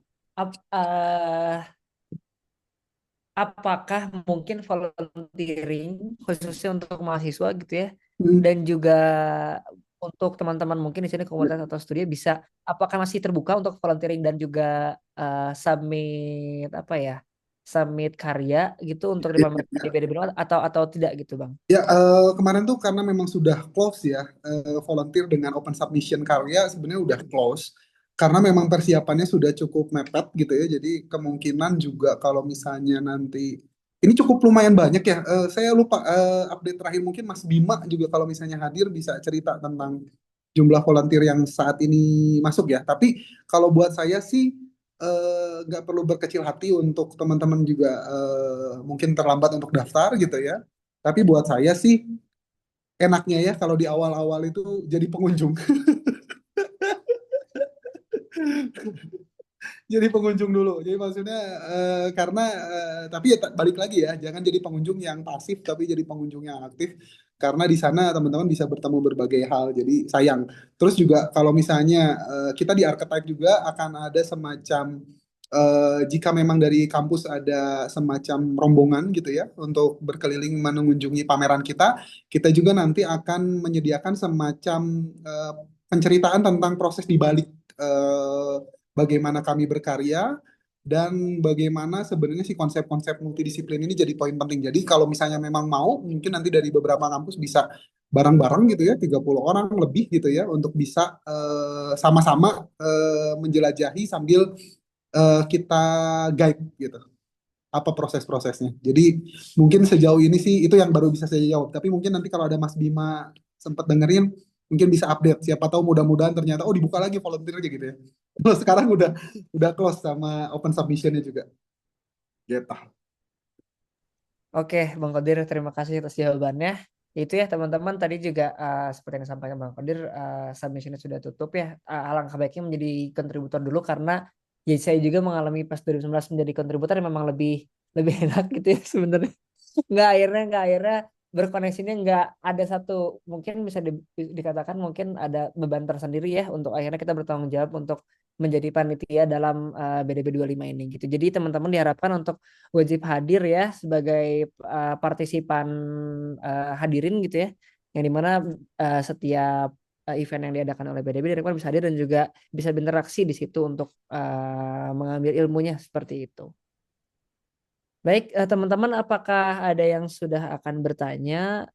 Apakah mungkin volunteering khususnya untuk mahasiswa gitu ya,
Hmm.
dan juga untuk teman-teman mungkin di sini komunitas atau studi bisa, apakah masih terbuka untuk volunteering dan juga submit apa ya, submit karya gitu untuk dipamerkan di BDB atau tidak gitu Bang?
Ya, kemarin tuh karena memang sudah close ya, volunteer dengan open submission karya sebenarnya udah close. Karena memang persiapannya sudah cukup mepet gitu ya, jadi kemungkinan juga kalau misalnya nanti, ini cukup lumayan banyak ya, saya lupa update terakhir mungkin Mas Bima juga kalau misalnya hadir bisa cerita tentang jumlah volunteer yang saat ini masuk ya. Tapi kalau buat saya sih, nggak perlu berkecil hati untuk teman-teman juga mungkin terlambat untuk daftar gitu ya. Tapi buat saya sih enaknya ya kalau di awal-awal itu jadi pengunjung. Jadi pengunjung dulu. Jadi maksudnya karena tapi ya balik lagi ya, jangan jadi pengunjung yang pasif tapi jadi pengunjung yang aktif karena di sana teman-teman bisa bertemu berbagai hal. Jadi sayang. Terus juga kalau misalnya kita di Archetype juga akan ada semacam jika memang dari kampus ada semacam rombongan gitu ya untuk berkeliling mengunjungi pameran kita, kita juga nanti akan menyediakan semacam eh, penceritaan tentang proses di balik eh, bagaimana kami berkarya dan bagaimana sebenarnya si konsep-konsep multidisiplin ini jadi poin penting. Jadi kalau misalnya memang mau, mungkin nanti dari beberapa kampus bisa bareng-bareng gitu ya, 30 orang lebih gitu ya, untuk bisa sama-sama menjelajahi sambil kita guide gitu apa proses-prosesnya. Jadi mungkin sejauh ini sih itu yang baru bisa saya jawab. Tapi mungkin nanti kalau ada Mas Bima sempat dengerin, mungkin bisa update. Siapa tahu mudah-mudahan ternyata oh dibuka lagi volunteernya gitu ya. Terus sekarang udah close sama open submissionnya juga. Gitu.
Oke, Bang Kodir, terima kasih atas jawabannya. Itu ya teman-teman, tadi juga seperti yang disampaikan Bang Kodir, submissionnya sudah tutup ya. Alangkah baiknya menjadi kontributor dulu karena Ya saya juga mengalami pas 2019 menjadi kontributor yang memang lebih lebih enak gitu ya sebenarnya. Nggak akhirnya berkoneksinya nggak ada satu, mungkin bisa dikatakan mungkin ada beban tersendiri ya untuk akhirnya kita bertanggung jawab untuk menjadi panitia dalam BDB 25 ini gitu. Jadi teman-teman diharapkan untuk wajib hadir ya sebagai partisipan hadirin gitu ya. Yang dimana setiap event yang diadakan oleh BDB diharapkan bisa hadir dan juga bisa berinteraksi di situ untuk mengambil ilmunya seperti itu. Baik, teman-teman, apakah ada yang sudah akan bertanya?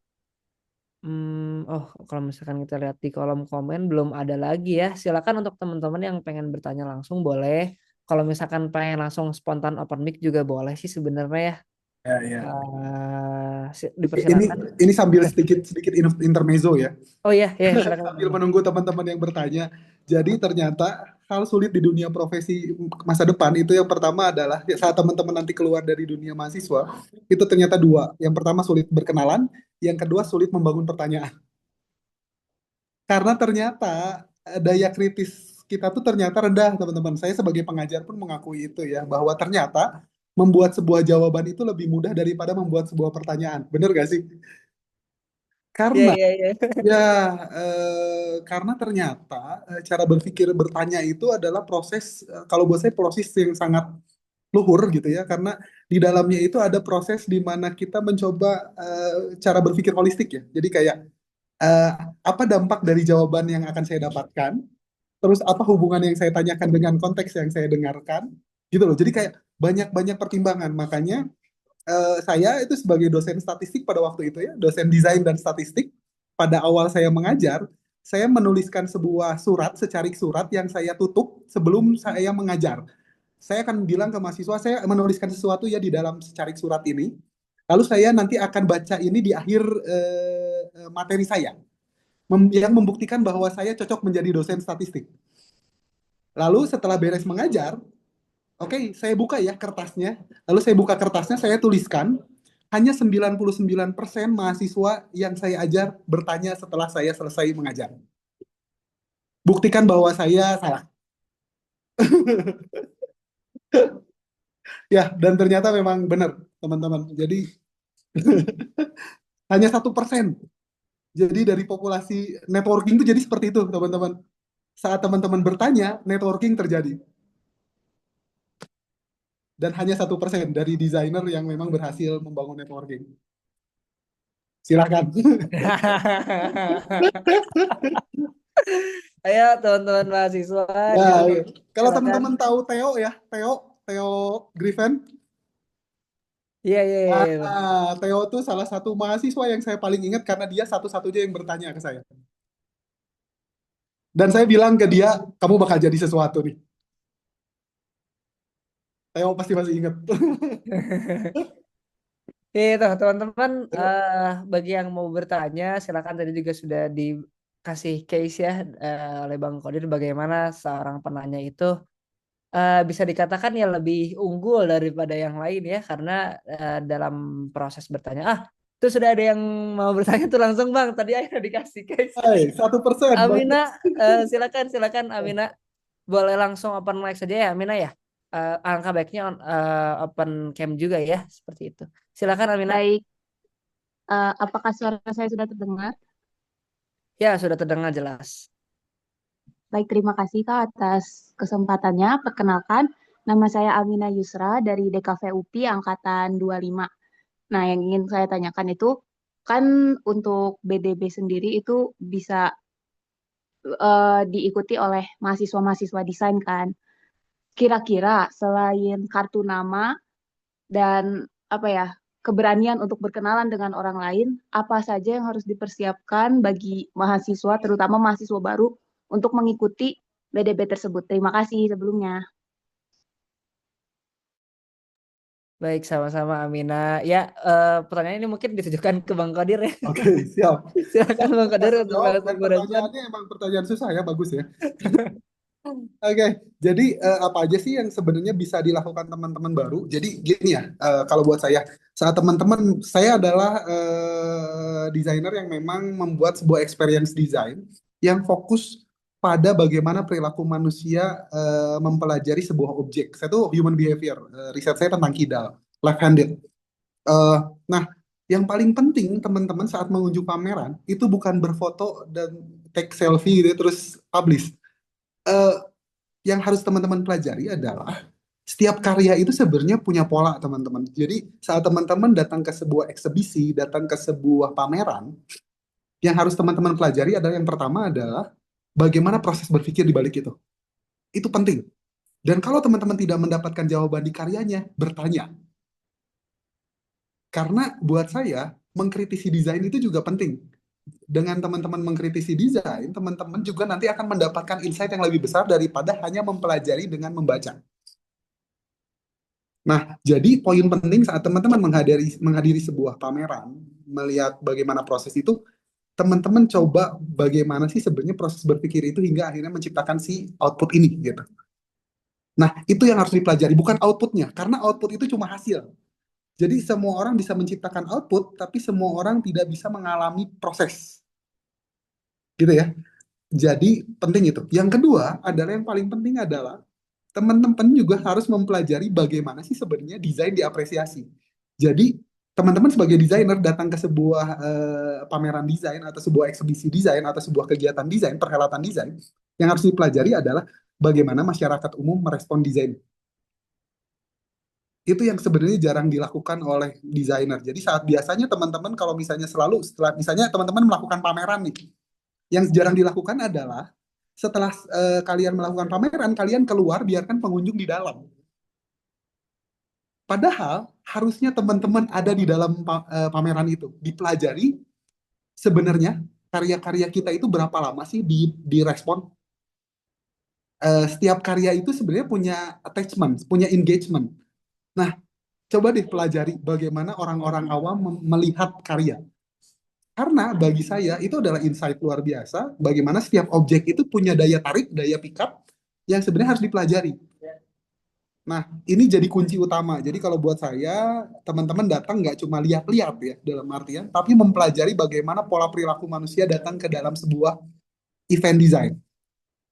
Oh, kalau misalkan kita lihat di kolom komen belum ada lagi ya. Silakan untuk teman-teman yang pengen bertanya langsung boleh. Kalau misalkan pengen langsung spontan open mic juga boleh sih sebenarnya ya.
Ya, ya. Ini
Dipersilakan.
ini sambil
Ya.
sedikit sedikit intermezzo ya.
Oh iya, ya silakan.
Sambil menunggu teman-teman yang bertanya. Jadi ternyata hal sulit di dunia profesi masa depan itu yang pertama adalah saat teman-teman nanti keluar dari dunia mahasiswa, itu ternyata dua. Yang pertama sulit berkenalan, yang kedua sulit membangun pertanyaan. Karena ternyata daya kritis kita tuh ternyata rendah, teman-teman. Saya sebagai pengajar pun mengakui itu ya, bahwa ternyata membuat sebuah jawaban itu lebih mudah daripada membuat sebuah pertanyaan. Bener gak sih?
Iya,
Karena
iya, iya.
Ya, karena ternyata cara berpikir bertanya itu adalah proses, kalau buat saya proses yang sangat luhur gitu ya, karena di dalamnya itu ada proses di mana kita mencoba cara berpikir holistik ya. Jadi kayak eh, apa dampak dari jawaban yang akan saya dapatkan, terus apa hubungan yang saya tanyakan dengan konteks yang saya dengarkan, gitu loh. Jadi kayak banyak-banyak pertimbangan. Makanya saya itu sebagai dosen statistik pada waktu itu ya, dosen desain dan statistik, pada awal saya mengajar, saya menuliskan sebuah surat, secarik surat yang saya tutup sebelum saya mengajar. Saya akan bilang ke mahasiswa, saya menuliskan sesuatu ya di dalam secarik surat ini, lalu saya nanti akan baca ini di akhir materi saya, yang membuktikan bahwa saya cocok menjadi dosen statistik. Lalu setelah beres mengajar, oke, saya buka ya kertasnya. Lalu saya buka kertasnya, saya tuliskan hanya 99% mahasiswa yang saya ajar bertanya setelah saya selesai mengajar. Buktikan bahwa saya salah. Ya, dan ternyata memang benar, teman-teman. Jadi hanya 1%. Jadi dari populasi networking itu jadi seperti itu, teman-teman. Saat teman-teman bertanya, networking terjadi. Dan hanya 1% dari desainer yang memang berhasil membangun networking. Silakan.
Ayo teman-teman mahasiswa
Ya,
di
iya.
sini
Kalau
silakan.
teman-teman tahu Theo ya, Theo Griffin.
Iya, iya, iya, iya.
Theo tuh salah satu mahasiswa yang saya paling ingat karena dia satu-satunya yang bertanya ke saya. Dan saya bilang ke dia, kamu bakal jadi sesuatu nih. Theo pasti masih ingat.
Itu teman-teman, bagi yang mau bertanya silakan, tadi juga sudah dikasih case ya oleh Bang Kodir bagaimana seorang penanya itu bisa dikatakan ya lebih unggul daripada yang lain ya karena dalam proses bertanya itu sudah ada yang mau bertanya tuh langsung Bang, tadi akhirnya dikasih case.
Hai, 1%.
Amina,
Bagus.
silakan Amina, boleh langsung open mic saja ya Amina ya. Alangkah baiknya open cam juga ya seperti itu. Silakan Amina.
Baik, apakah suara saya sudah terdengar?
Ya, sudah terdengar jelas.
Baik, terima kasih Kak atas kesempatannya. Perkenalkan, nama saya Almina Yusra dari DKV UPI Angkatan 25. Nah, yang ingin saya tanyakan itu, kan untuk BDB sendiri itu bisa diikuti oleh mahasiswa-mahasiswa desain kan. Kira-kira selain kartu nama dan apa ya, keberanian untuk berkenalan dengan orang lain, apa saja yang harus dipersiapkan bagi mahasiswa, terutama mahasiswa baru, untuk mengikuti BDB tersebut? Terima kasih sebelumnya.
Baik, sama-sama Amina. Ya, pertanyaan ini mungkin ditujukan ke Bang Qadir ya.
Oke, siap.
Silakan Bang Qadir
Langsung
untuk
jawab,
langsung
dan
merespon.
pertanyaannya emang pertanyaan susah ya, bagus ya. Oke, jadi apa aja sih yang sebenarnya bisa dilakukan teman-teman baru? Jadi gini ya, kalau buat saya, saat teman-teman, saya adalah desainer yang memang membuat sebuah experience design yang fokus pada bagaimana perilaku manusia mempelajari sebuah objek. Saya tuh human behavior, riset saya tentang kidal, left-handed. Eh, nah, yang paling penting teman-teman saat mengunjung pameran itu bukan berfoto dan take selfie gitu, ya, terus publish. Eh, yang harus teman-teman pelajari adalah setiap karya itu sebenarnya punya pola, teman-teman. Jadi saat teman-teman datang ke sebuah eksebisi, datang ke sebuah pameran, yang harus teman-teman pelajari adalah yang pertama adalah bagaimana proses berpikir di balik itu. Itu penting. Dan kalau teman-teman tidak mendapatkan jawaban di karyanya, bertanya. Karena buat saya, mengkritisi desain itu juga penting. Dengan teman-teman mengkritisi desain, teman-teman juga nanti akan mendapatkan insight yang lebih besar daripada hanya mempelajari dengan membaca. Nah, jadi poin penting saat teman-teman menghadiri sebuah pameran, melihat bagaimana proses itu, teman-teman coba bagaimana sih sebenarnya proses berpikir itu hingga akhirnya menciptakan si output ini gitu. Nah, itu yang harus dipelajari, bukan outputnya, karena output itu cuma hasil. Jadi semua orang bisa menciptakan output, tapi semua orang tidak bisa mengalami proses, gitu ya. Jadi penting itu. Yang kedua adalah yang paling penting adalah teman-teman juga harus mempelajari bagaimana sih sebenarnya desain diapresiasi. Jadi teman-teman sebagai desainer datang ke sebuah pameran desain atau sebuah eksibisi desain atau sebuah kegiatan desain, perhelatan desain, yang harus dipelajari adalah bagaimana masyarakat umum merespon desain. Itu yang sebenarnya jarang dilakukan oleh desainer. Jadi saat biasanya teman-teman kalau misalnya selalu setelah misalnya teman-teman melakukan pameran nih, yang jarang dilakukan adalah setelah kalian melakukan pameran, kalian keluar biarkan pengunjung di dalam. Padahal harusnya teman-teman ada di dalam pameran itu, dipelajari sebenarnya karya-karya kita itu berapa lama sih direspon. Setiap karya itu sebenarnya punya attachment, punya engagement. Nah, coba deh pelajari bagaimana orang-orang awam melihat karya. Karena bagi saya itu adalah insight luar biasa, bagaimana setiap objek itu punya daya tarik, daya pikat yang sebenarnya harus dipelajari. Nah, ini jadi kunci utama. Jadi kalau buat saya, teman-teman datang nggak cuma lihat-lihat ya dalam artian, tapi mempelajari bagaimana pola perilaku manusia datang ke dalam sebuah event design.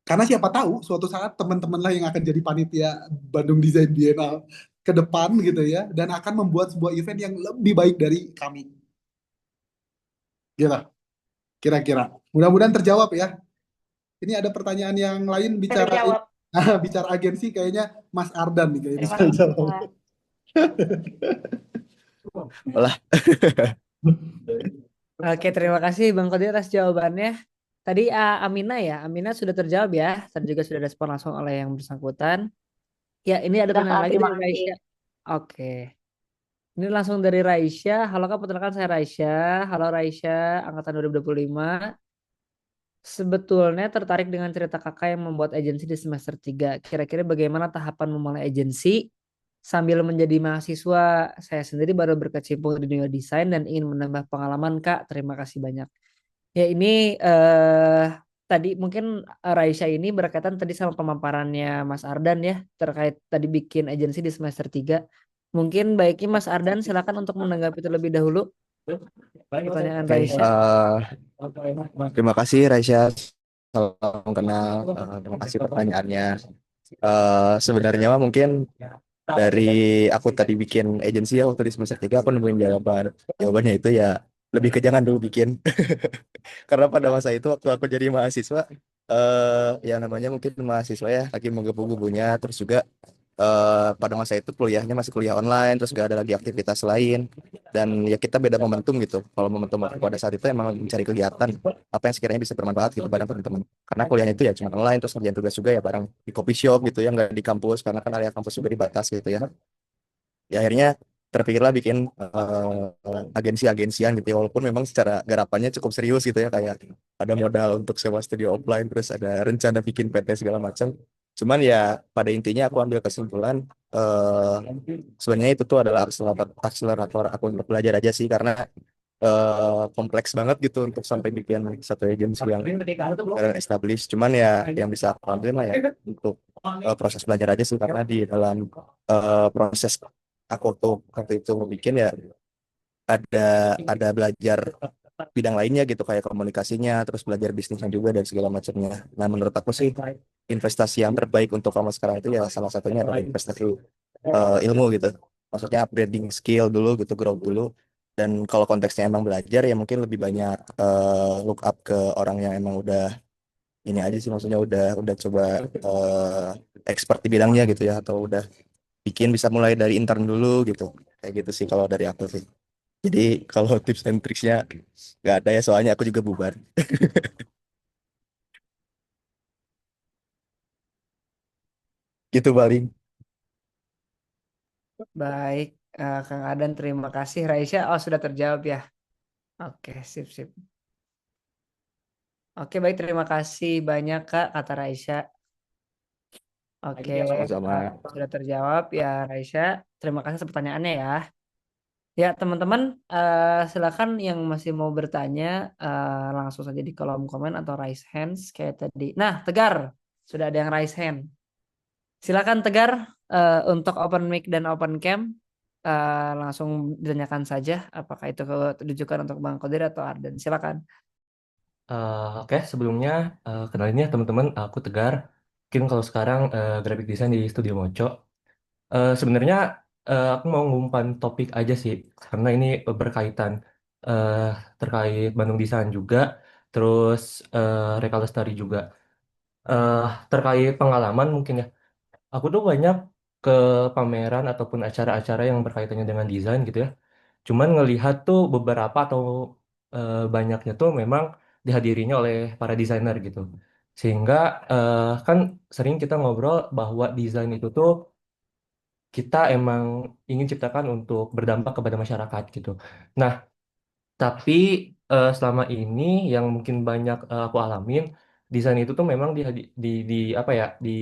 Karena siapa tahu suatu saat teman-teman lah yang akan jadi panitia Bandung Design Biennale ke depan gitu ya, dan akan membuat sebuah event yang lebih baik dari kami. Gitu, kira-kira. Mudah-mudahan terjawab ya. Ini ada pertanyaan yang lain bicara
Terjawab.
bicara agensi kayaknya Mas Ardan nih kayaknya
Terima
bisa
kasih,
jawab.
Pak.
Olah.
Oke, terima kasih Bang Kodi atas jawabannya. Tadi Amina ya, Amina sudah terjawab ya. Tadi juga sudah respon langsung oleh yang bersangkutan. Ya, ini ada
Sudah,
pertanyaan
Kak.
lagi
Terima
dari
kasih.
Raisya. Oke. Ini langsung dari Raisya. Halo Kak, perkenalkan saya Raisya. Halo Raisya, angkatan 2025. Sebetulnya tertarik dengan cerita kakak yang membuat agensi di semester 3. Kira-kira bagaimana tahapan memulai agensi sambil menjadi mahasiswa? Saya sendiri baru berkecimpung di dunia desain dan ingin menambah pengalaman Kak. Terima kasih banyak. Ya ini tadi mungkin Raisya ini berkaitan tadi sama pemaparannya Mas Ardan ya terkait tadi bikin agensi di semester 3. Mungkin baiknya Mas Ardan silakan untuk menanggapi terlebih dahulu pertanyaan
Oke,
Raisya.
terima kasih Raisya. Salam kenal. Terima kasih pertanyaannya. Sebenarnya mah mungkin dari aku tadi bikin agensi ya waktu di semester 3 aku nemuin jawabannya itu ya lebih ke jangan dulu bikin. Karena pada masa itu waktu aku jadi mahasiswa yang namanya mungkin mahasiswa ya lagi menggebu-gebunya, terus juga pada masa itu kuliahnya masih kuliah online, terus gak ada lagi aktivitas lain, dan ya kita beda momentum gitu. Kalau momentum aku pada saat itu emang mencari kegiatan apa yang sekiranya bisa bermanfaat gitu bareng teman-teman, karena kuliahnya itu ya cuma online, terus kerjaan tugas juga ya bareng di coffee shop gitu ya, nggak di kampus karena kan area kampus juga dibatas gitu ya. Ya akhirnya terpikirlah bikin agensi-agensian gitu ya, walaupun memang secara garapannya cukup serius gitu ya, kayak ada modal untuk sewa studio offline, terus ada rencana bikin PT segala macam. Cuman ya pada intinya aku ambil kesimpulan eh sebenarnya itu tuh adalah akselerator aku untuk belajar aja sih, karena kompleks banget gitu untuk sampai bikin satu agensi yang established. Cuman ya yang bisa aku ambil lah ya untuk proses belajar aja sih, karena di dalam proses aku tuh waktu itu bikin ya ada belajar bidang lainnya gitu kayak komunikasinya, terus belajar bisnisnya juga dan segala macamnya. Nah, menurut aku sih investasi yang terbaik untuk kamu sekarang itu ya salah satunya adalah investasi ilmu gitu. Maksudnya upgrading skill dulu gitu, grow dulu. Dan kalau konteksnya emang belajar ya mungkin lebih banyak look up ke orang yang emang udah ini aja sih, maksudnya udah coba expert di bidangnya gitu ya, atau udah bikin bisa mulai dari intern dulu gitu. Kayak gitu sih kalau dari aku sih. Jadi kalau tips and tricksnya nggak ada ya, soalnya aku juga bubar. Gitu paling.
Baik, Kang Adan terima kasih. Raisya, oh sudah terjawab ya. Oke, sip sip. Oke, baik terima kasih banyak Kak kata Raisya. Oke,
Sama-sama.
sudah terjawab ya Raisya. Terima kasih atas pertanyaannya ya. Ya teman-teman, silakan yang masih mau bertanya langsung saja di kolom komen atau raise hands kayak tadi. Nah, Tegar, sudah ada yang raise hand. Silakan Tegar untuk open mic dan open cam langsung ditanyakan saja apakah itu ditujukan untuk Bang Kodir atau Arden. Silakan.
Oke, sebelumnya kenalin ya teman-teman, aku Tegar. Mungkin kalau sekarang graphic design di Studio Moco. Sebenarnya aku mau ngumpan topik aja sih, karena ini berkaitan eh, terkait Bandung Design juga, terus Reka Lestari juga. Eh, Terkait pengalaman mungkin ya, aku tuh banyak ke pameran ataupun acara-acara yang berkaitannya dengan desain gitu ya. Cuman ngelihat tuh beberapa atau banyaknya tuh memang dihadirinya oleh para desainer gitu. Sehingga kan sering kita ngobrol bahwa desain itu tuh kita emang ingin ciptakan untuk berdampak kepada masyarakat gitu. Nah, tapi selama ini yang mungkin banyak aku alamin, desain itu tuh memang di apa ya di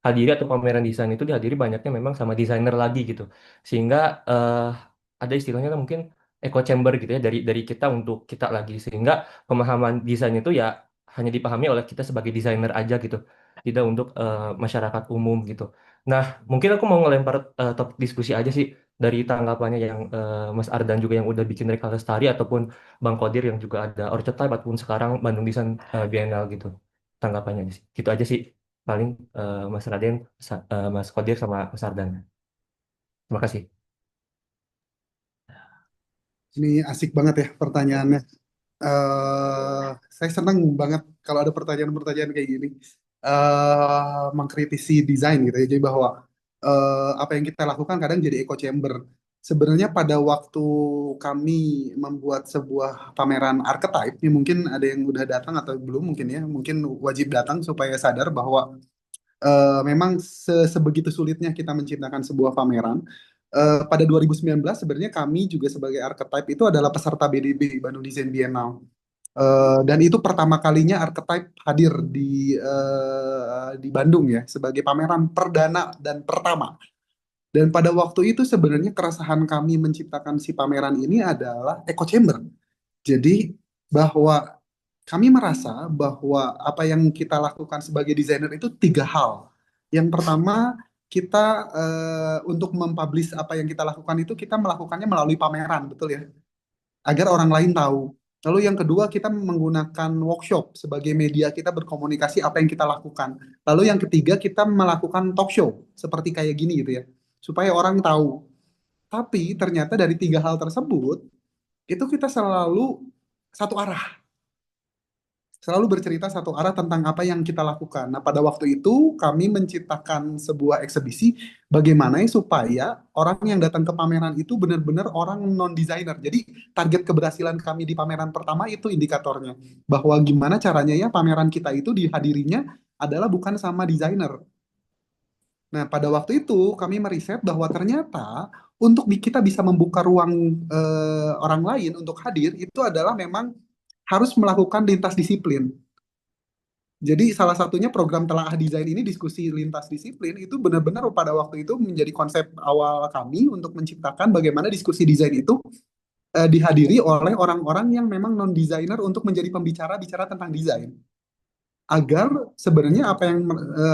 hadiri atau pameran desain itu dihadiri banyaknya memang sama desainer lagi gitu. Sehingga eh, ada istilahnya tuh mungkin echo chamber gitu ya dari kita untuk kita lagi. Sehingga pemahaman desain itu ya hanya dipahami oleh kita sebagai desainer aja gitu. Tidak untuk masyarakat umum gitu. Nah, mungkin aku mau ngelempar topik diskusi aja sih dari tanggapannya yang Mas Ardan juga yang udah bikin Reka Lestari ataupun Bang Kodir yang juga ada Orchard Type ataupun sekarang Bandung Design Bienal gitu. Tanggapannya sih. Gitu aja sih paling Mas Raden, Mas Kodir sama Mas Ardan. Terima kasih.
Ini asik banget ya pertanyaannya. Saya senang banget kalau ada pertanyaan-pertanyaan kayak gini. Mengkritisi desain gitu ya. Jadi bahwa apa yang kita lakukan kadang jadi echo chamber. Sebenarnya pada waktu kami membuat sebuah pameran archetype, ini mungkin ada yang udah datang atau belum mungkin ya, mungkin wajib datang supaya sadar bahwa memang sebegitu sulitnya kita menciptakan sebuah pameran. Pada 2019 sebenarnya kami juga sebagai archetype itu adalah peserta BDB Bandung Design Biennale. Dan itu pertama kalinya Archetype hadir di Bandung ya sebagai pameran perdana dan pertama. Dan pada waktu itu sebenarnya keresahan kami menciptakan si pameran ini adalah echo chamber. Jadi bahwa kami merasa bahwa apa yang kita lakukan sebagai desainer itu tiga hal. Yang pertama, kita untuk mempublish apa yang kita lakukan itu kita melakukannya melalui pameran, betul ya? Agar orang lain tahu. Lalu yang kedua, kita menggunakan workshop sebagai media kita berkomunikasi apa yang kita lakukan. Lalu yang ketiga, kita melakukan talk show seperti kayak gini gitu ya, supaya orang tahu. Tapi ternyata dari tiga hal tersebut, itu kita selalu satu arah, selalu bercerita satu arah tentang apa yang kita lakukan. Nah, pada waktu itu kami menciptakan sebuah eksebisi bagaimana supaya orang yang datang ke pameran itu benar-benar orang non-designer. Jadi target keberhasilan kami di pameran pertama itu indikatornya. Bahwa gimana caranya ya pameran kita itu dihadirinya adalah bukan sama desainer. Nah, pada waktu itu kami meriset bahwa ternyata untuk kita bisa membuka ruang orang lain untuk hadir itu adalah memang harus melakukan lintas disiplin. Jadi salah satunya program telaah desain ini diskusi lintas disiplin itu benar-benar pada waktu itu menjadi konsep awal kami untuk menciptakan bagaimana diskusi desain itu dihadiri oleh orang-orang yang memang non desainer untuk menjadi pembicara bicara tentang desain. Agar sebenarnya apa yang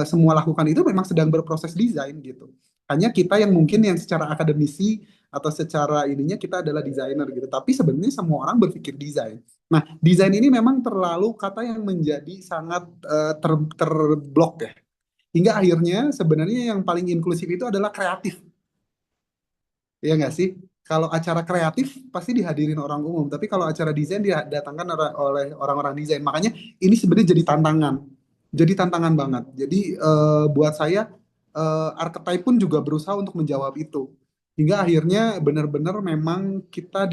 semua lakukan itu memang sedang berproses desain gitu. Hanya kita yang mungkin yang secara akademisi atau secara ininya kita adalah desainer gitu. Tapi sebenarnya semua orang berpikir desain. Nah, desain ini memang terlalu kata yang menjadi sangat terblok ya. Hingga akhirnya sebenarnya yang paling inklusif itu adalah kreatif. Iya nggak sih? Kalau acara kreatif pasti dihadirin orang umum, tapi kalau acara desain didatangkan oleh orang-orang desain. Makanya ini sebenarnya jadi tantangan banget. Jadi buat saya archetype pun juga berusaha untuk menjawab itu. Hingga akhirnya benar-benar memang kita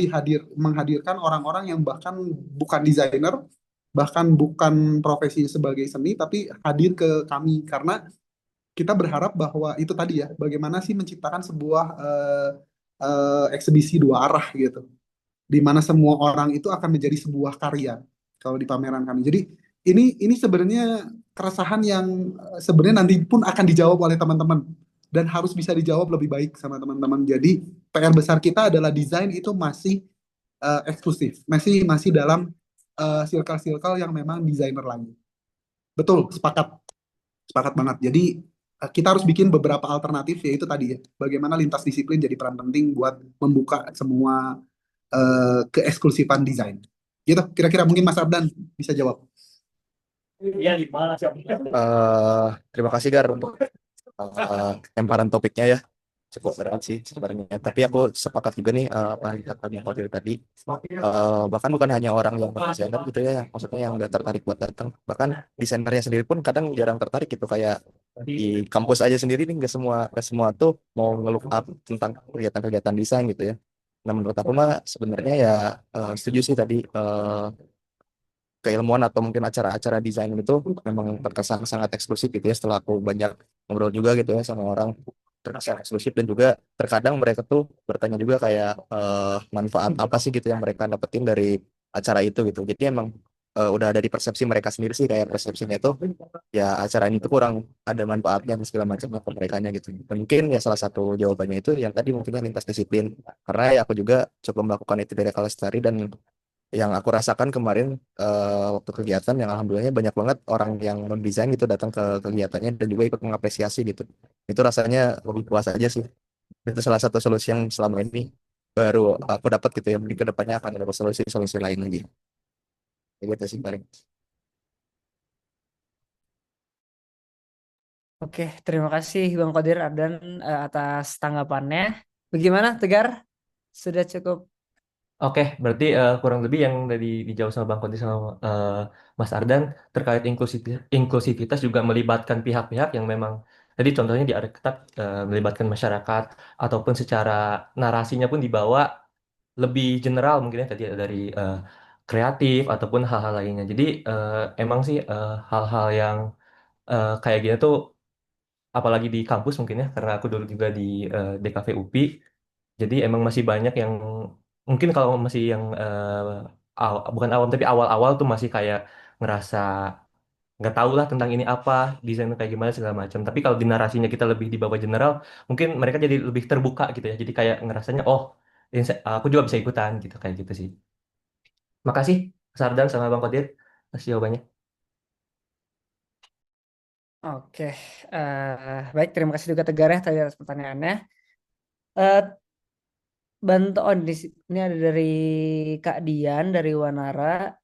menghadirkan orang-orang yang bahkan bukan desainer, bahkan bukan profesi sebagai seni, tapi hadir ke kami karena kita berharap bahwa itu tadi ya, bagaimana sih menciptakan sebuah eksebisi dua arah gitu, di mana semua orang itu akan menjadi sebuah karya kalau di pameran kami. Jadi ini sebenarnya keresahan yang sebenarnya nanti pun akan dijawab oleh teman-teman dan harus bisa dijawab lebih baik sama teman-teman. Jadi PR besar kita adalah desain itu masih eksklusif, masih masih dalam circle-circle yang memang desainer lagi. Betul, sepakat. Sepakat banget. Jadi kita harus bikin beberapa alternatif yaitu tadi ya, bagaimana lintas disiplin jadi peran penting buat membuka semua keeksklusifan desain. Gitu, kira-kira mungkin Mas Ardan bisa jawab.
Terima kasih Gar untuk lemparan topiknya ya. Cukup berat sih sebenarnya. Tapi aku sepakat juga nih apa yang dikatakan yang Kodir tadi. Bahkan bukan hanya orang yang desainer gitu ya, maksudnya yang nggak tertarik buat datang. Bahkan desainernya sendiri pun kadang jarang tertarik gitu. Kayak di kampus aja sendiri nih nggak semua tuh mau ngelook up tentang kegiatan-kegiatan desain gitu ya. Nah menurut aku mah sebenarnya ya setuju sih tadi keilmuan atau mungkin acara-acara desain itu memang terkesan sangat eksklusif gitu ya setelah aku banyak ngobrol juga gitu ya sama orang terkesan eksklusif dan juga terkadang mereka tuh bertanya juga kayak manfaat apa sih gitu yang mereka dapetin dari acara itu gitu jadi emang udah dari persepsi mereka sendiri sih kayak persepsinya itu ya acara ini tuh kurang ada manfaatnya dan segala macam ke mereka gitu dan mungkin ya salah satu jawabannya itu yang tadi mungkinnya lintas disiplin karena ya aku juga coba melakukan itu dari Kalestari dan yang aku rasakan kemarin waktu kegiatan yang alhamdulillahnya banyak banget orang yang non desain itu datang ke kegiatannya dan juga ikut mengapresiasi gitu itu rasanya lebih puas aja sih itu salah satu solusi yang selama ini baru aku dapat gitu ya mungkin kedepannya akan ada solusi-solusi lain lagi ya gitu sih paling.
Oke, terima kasih Bang Qadir Ardan atas tanggapannya. Bagaimana Tegar? Sudah cukup.
Oke, berarti kurang lebih yang dari dijawab sama Bang Konti sama Mas Ardan terkait inklusivitas juga melibatkan pihak-pihak yang memang tadi contohnya di Arketab melibatkan masyarakat ataupun secara narasinya pun dibawa lebih general mungkin ya tadi dari kreatif ataupun hal-hal lainnya. Jadi emang sih hal-hal yang kayak gini tuh apalagi di kampus mungkin ya karena aku dulu juga di DKV UPI jadi emang masih banyak yang mungkin kalau masih yang bukan awam tapi awal-awal tuh masih kayak ngerasa nggak tahu lah tentang ini apa desain kayak gimana segala macam. Tapi kalau di narasinya kita lebih di bawah general, mungkin mereka jadi lebih terbuka gitu ya. Jadi kayak ngerasanya oh aku juga bisa ikutan gitu kayak gitu sih. Makasih Mas Ardan sama Bang Kodir atas jawabannya.
Oke, baik. Terima kasih juga Tegar ya tadi atas pertanyaannya. Eh, ini ada dari Kak Dian dari Wanara.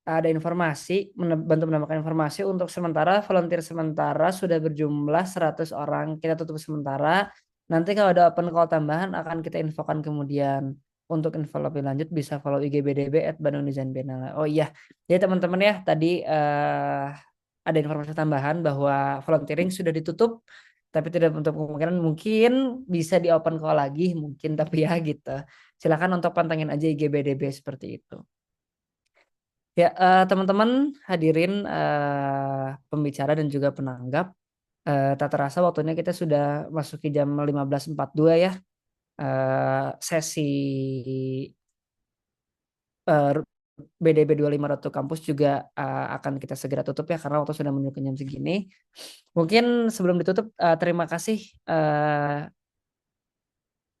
Ada informasi, bantu menambahkan informasi untuk sementara volunteer sementara sudah berjumlah 100 orang. Kita tutup sementara. Nanti kalau ada open call tambahan akan kita infokan kemudian. Untuk info lebih lanjut bisa follow IG BDB @Bandung Design Biennale. Oh iya, jadi teman-teman ya tadi ada informasi tambahan bahwa volunteering sudah ditutup, tapi tidak untuk kemungkinan mungkin bisa di open call lagi mungkin tapi ya gitu. Silakan untuk pantengin aja IG BDB seperti itu. Ya, teman-teman hadirin pembicara dan juga penanggap, tak terasa waktunya kita sudah masuki jam 15.42 ya. Sesi eh, BDB 25 Ratu Kampus juga akan kita segera tutup ya karena waktu sudah menunjukkan jam segini. Mungkin sebelum ditutup, terima kasih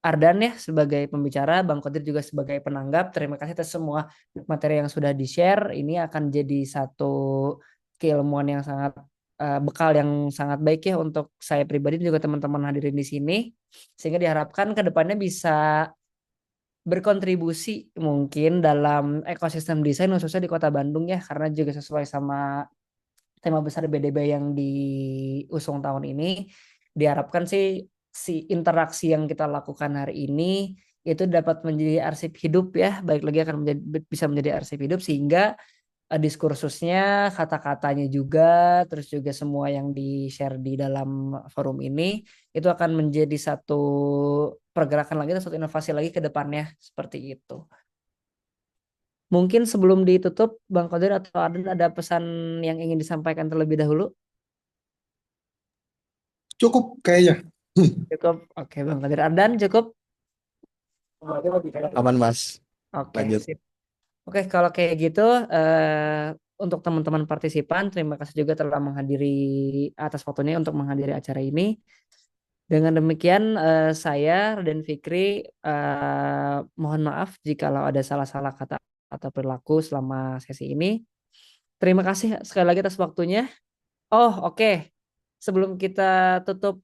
Ardan ya sebagai pembicara, Bang Kodir juga sebagai penanggap. Terima kasih atas semua materi yang sudah di-share. Ini akan jadi satu keilmuan yang sangat bekal yang sangat baik ya untuk saya pribadi dan juga teman-teman hadirin di sini, sehingga diharapkan ke depannya bisa berkontribusi mungkin dalam ekosistem desain khususnya di Kota Bandung ya, karena juga sesuai sama tema besar BDB yang diusung tahun ini. Diharapkan sih si interaksi yang kita lakukan hari ini itu dapat menjadi arsip hidup ya, baik lagi akan bisa menjadi arsip hidup, sehingga diskursusnya, kata-katanya juga, terus juga semua yang di-share di dalam forum ini itu akan menjadi satu pergerakan lagi, satu inovasi lagi ke depannya seperti itu. Mungkin sebelum ditutup, Bang Qadir atau Arden ada pesan yang ingin disampaikan terlebih dahulu?
Cukup kayaknya.
Cukup. Oke, Bang Qadir. Ardan cukup?
Aman Mas,
Oke,
lanjut.
sip. Oke, kalau kayak gitu, untuk teman-teman partisipan, terima kasih juga telah menghadiri atas waktunya untuk menghadiri acara ini. Dengan demikian, saya Raden Fikri mohon maaf jikalau ada salah-salah kata atau perilaku selama sesi ini. Terima kasih sekali lagi atas waktunya. Oh, oke. Sebelum kita tutup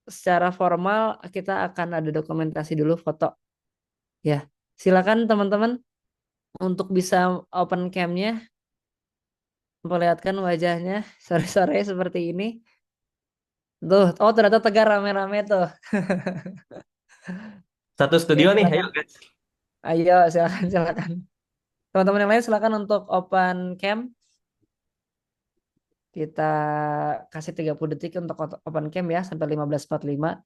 secara formal, kita akan ada dokumentasi dulu foto. Ya, silakan teman-teman untuk bisa open cam-nya, memperlihatkan wajahnya sore-sore seperti ini. Tuh, oh ternyata Tegar rame-rame tuh.
Satu
Oke,
studio nih, ayo
silakan.
guys.
Ayo, silakan, silakan. Teman-teman yang lain silakan untuk open cam. Kita kasih 30 detik untuk open cam ya sampai 15.45.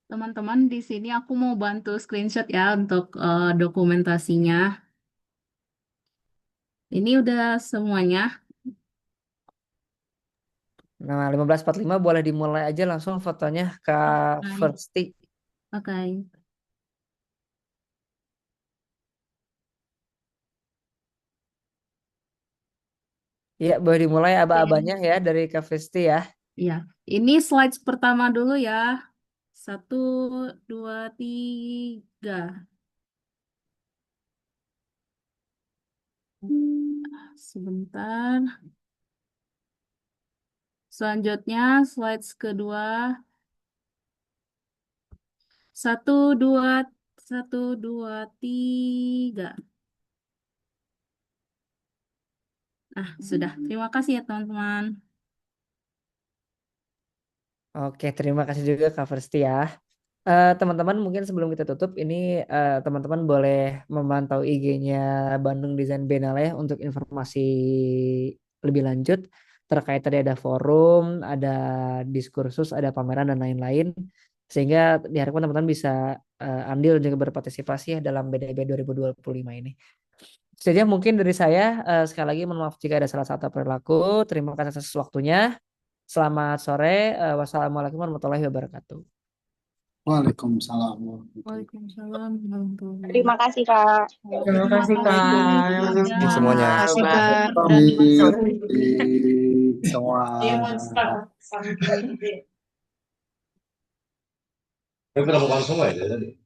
Teman-teman, di sini aku mau bantu screenshot ya untuk dokumentasinya. Ini udah semuanya.
Nah, 15.45 boleh dimulai aja langsung fotonya ke
Baik.
Firsty.
Oke.
Iya, boleh dimulai aba-abanya
Oke.
ya dari Kak Firsty ya.
Ya, ini slides pertama dulu ya. 1, 2, 3. Sebentar. Selanjutnya slides kedua. 1, 2, 1, 2, 3. Nah, sudah. Terima kasih ya teman-teman.
Oke, terima kasih juga Kak Firsty ya. Teman-teman mungkin sebelum kita tutup ini teman-teman boleh memantau IG-nya Bandung Design Biennale untuk informasi lebih lanjut terkait tadi ada forum, ada diskursus, ada pameran dan lain-lain, sehingga diharapkan teman-teman bisa andil dan juga berpartisipasi ya dalam BDB 2025 ini. Saja mungkin dari saya, sekali lagi mohon maaf jika ada salah satu perilaku. Terima kasih atas waktunya. Selamat sore. Wassalamualaikum warahmatullahi wabarakatuh.
Waalaikumsalam warahmatullahi
Waalaikumsalam warahmatullahi
Terima kasih, Kak.
Terima kasih, Kak. Terima kasih
wabarakatuh.
Semuanya.
Terima
Bye.
kasih
wabarakatuh. Semua.